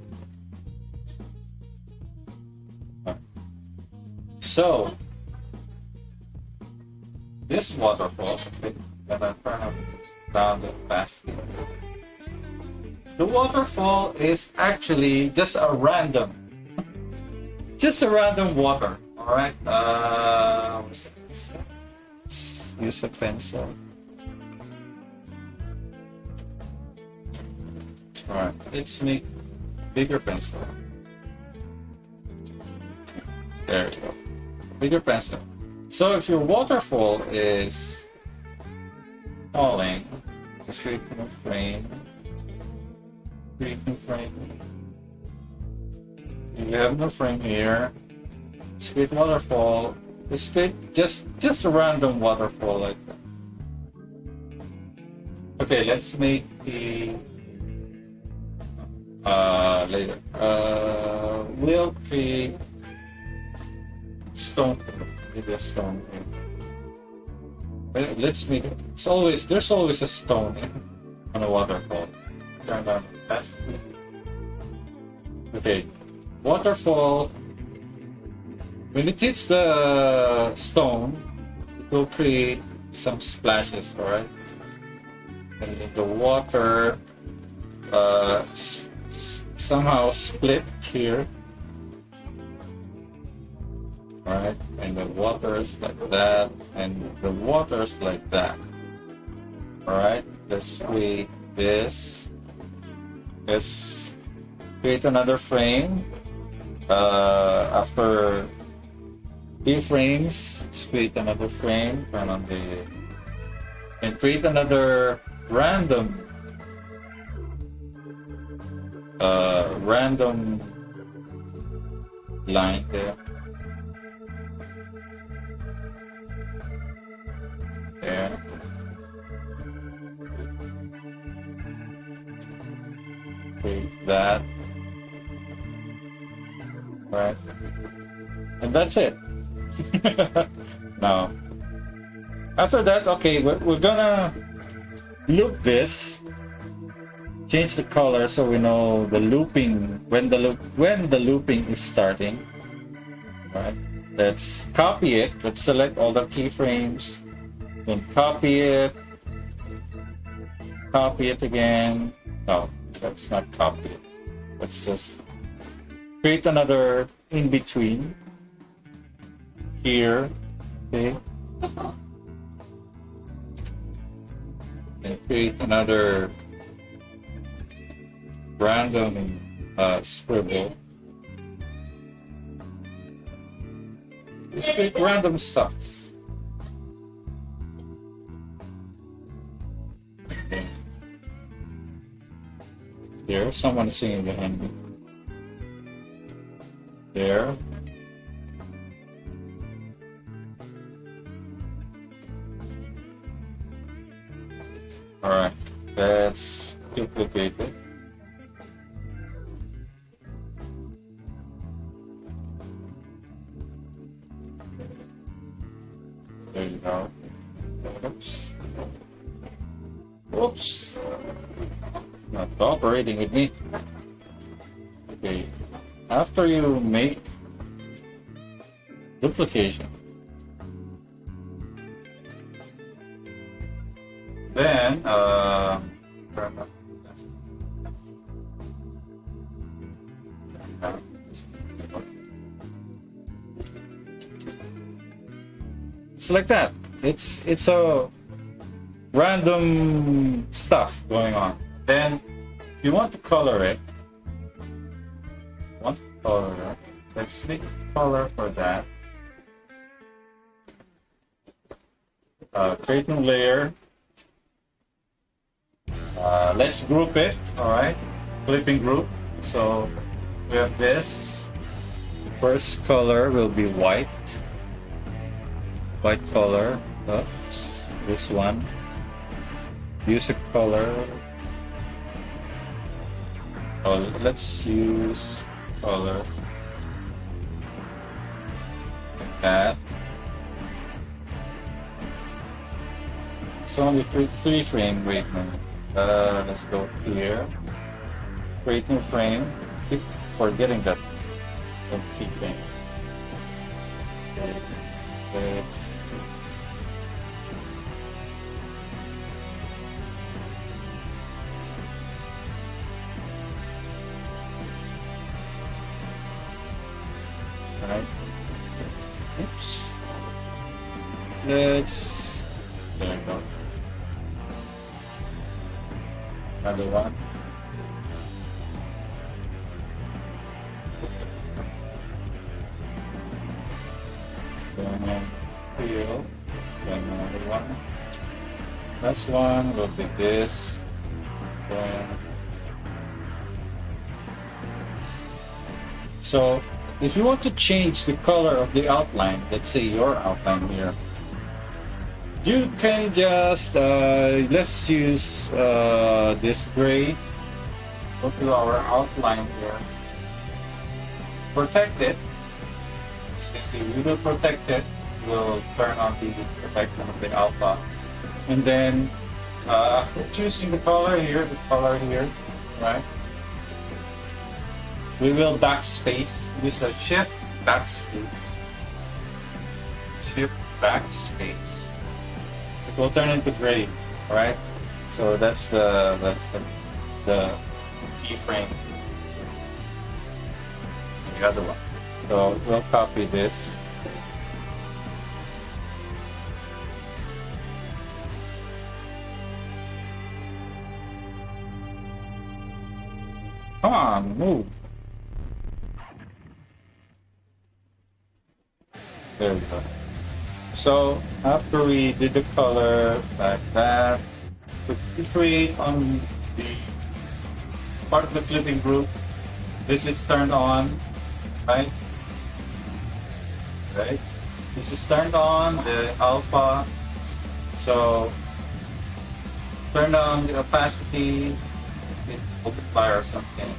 Right. So this waterfall, okay, that I found it fast. The waterfall is actually just a random water. All right. Let's use a pencil. All right. Let's make bigger pencil. There you go. Bigger pencil. So if your waterfall is falling, just create a frame. Create a frame. If you have no frame here, let's create waterfall. Let's create just a random waterfall like that. Okay, let's make the later. We'll create stone. Maybe a stone here. Let's make it. There's always a stone on a waterfall. Turn on the opacity. Okay, waterfall. When it hits the stone, it will create some splashes, alright? And then the water somehow split here. Alright, and the water's like that, and the water's like that. Alright, let's create this. Let's create another frame. After few frames, let's create another frame, turn on the, and create another random line there. There. Create that. Right. And that's it. Now, after that, okay, we're gonna loop this, change the color so we know the looping, when the looping is starting. Right. Let's copy it. Let's select all the keyframes. Then copy it again. No, let's not copy it. Let's just create another in between here. Okay, and create another random scribble. Just create random stuff. There, someone singing behind me. There. Alright, let's duplicate it. There you go. Oops. Oops. Not cooperating with me. Okay, after you make duplication, then it's like that. It's a random stuff going on. Then, if you want to color it, let's make a color for that. Create new layer. Let's group it. All right, flipping group. So we have this. The first color will be white. White color. Oops, this one. Use a color. Oh, let's use color like that. It's only three frame. Wait a minute. Let's go here. Create new frame. Keep forgetting that key frame. Let's oops. Let's there you go. Another one. Then here. Then another one. Last one will be this. Then so if you want to change the color of the outline, let's say your outline here, you can just, let's use this gray. Go to our outline here. Protect it. As you see, we will protect it. We'll turn on the protection of the alpha. And then, after choosing the color here, right? we will backspace. Use a shift backspace. Shift backspace. It will turn into gray, right? So that's the keyframe. The other one. So we'll copy this. Come on, move. There we go. So after we did the color like that, we create on the part of the clipping group. This is turned on, right? Right. This is turned on, the alpha. So turn on the opacity, multiply or something.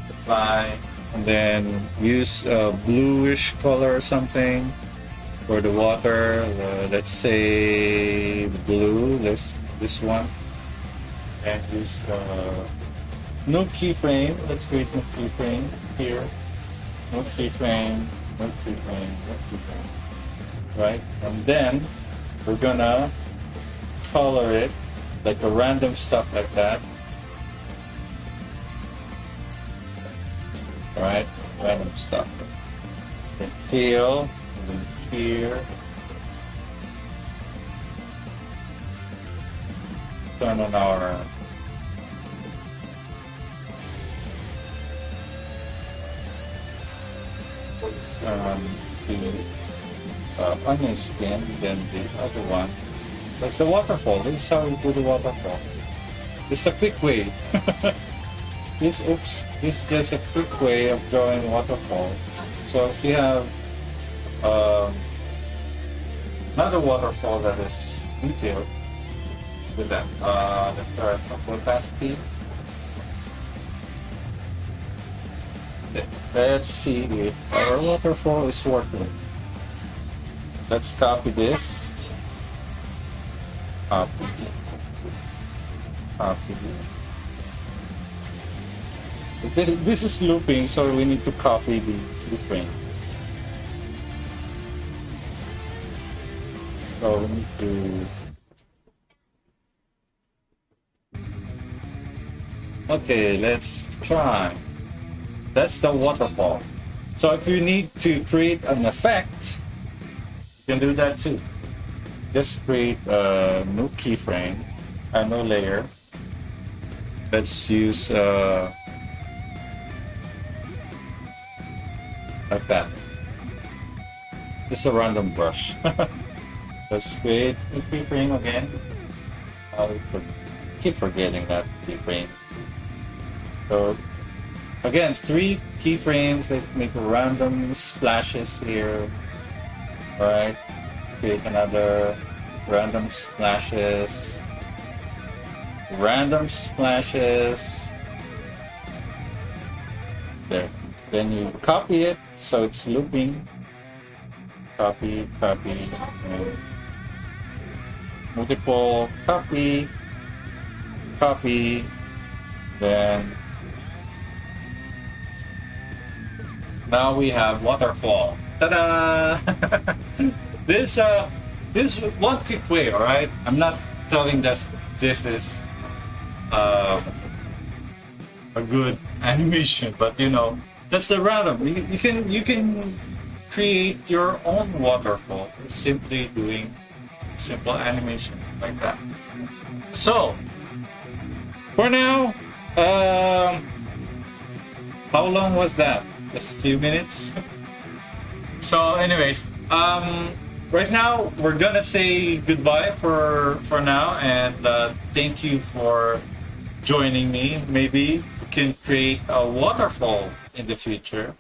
Multiply, and then use a bluish color or something for the water. Let's say blue. This one. And use no keyframe. Let's create no keyframe here. No keyframe. No keyframe. No keyframe. Right, and then we're gonna color it like a random stuff like that. Right, random stuff. Then fill, and then here. Turn on our the onion skin, then the other one. That's the waterfall. This is how we do the waterfall. It's a quick way. This is just a quick way of drawing waterfall. So if you have another waterfall that is detailed with that, let's start with opacity. Let's see if our waterfall is working. Let's copy this. Copy. Copy. This is looping, so we need to copy the keyframe. So we need to. Okay, let's try. That's the waterfall. So if you need to create an effect, you can do that too. Just create a new keyframe, a new layer. Let's use like that. Just a random brush. Let's create a keyframe again. I keep forgetting that keyframe. So again, 3 keyframes that make random splashes here. Alright, create another random splashes. Random splashes. There. Then you copy it so it's looping. Copy, copy, and multiple copy, copy, then now we have waterfall. Ta-da! This is one quick way, all right? I'm not telling this is a good animation, but you know, that's the random. You can create your own waterfall simply doing simple animation like that. So for now, how long was that? Just a few minutes. So anyways, right now we're gonna say goodbye for now, and thank you for joining me. Maybe we can create a waterfall in the future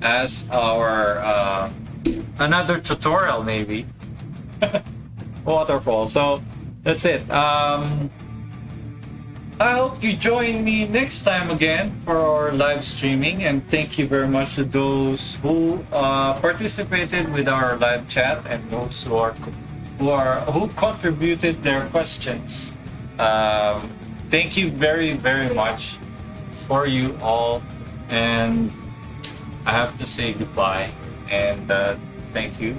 as our another tutorial, maybe. Waterfall. So that's it. I hope you join me next time again for our live streaming, and thank you very much to those who participated with our live chat and those who contributed their questions. thank you very, very much for you all. And I have to say goodbye. And thank you.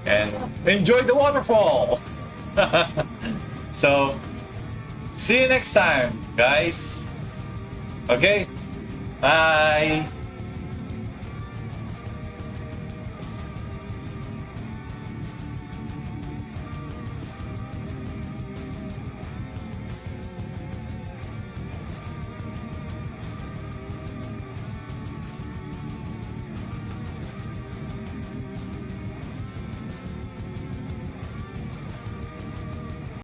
And enjoy the waterfall. So, see you next time, guys. Okay? Bye.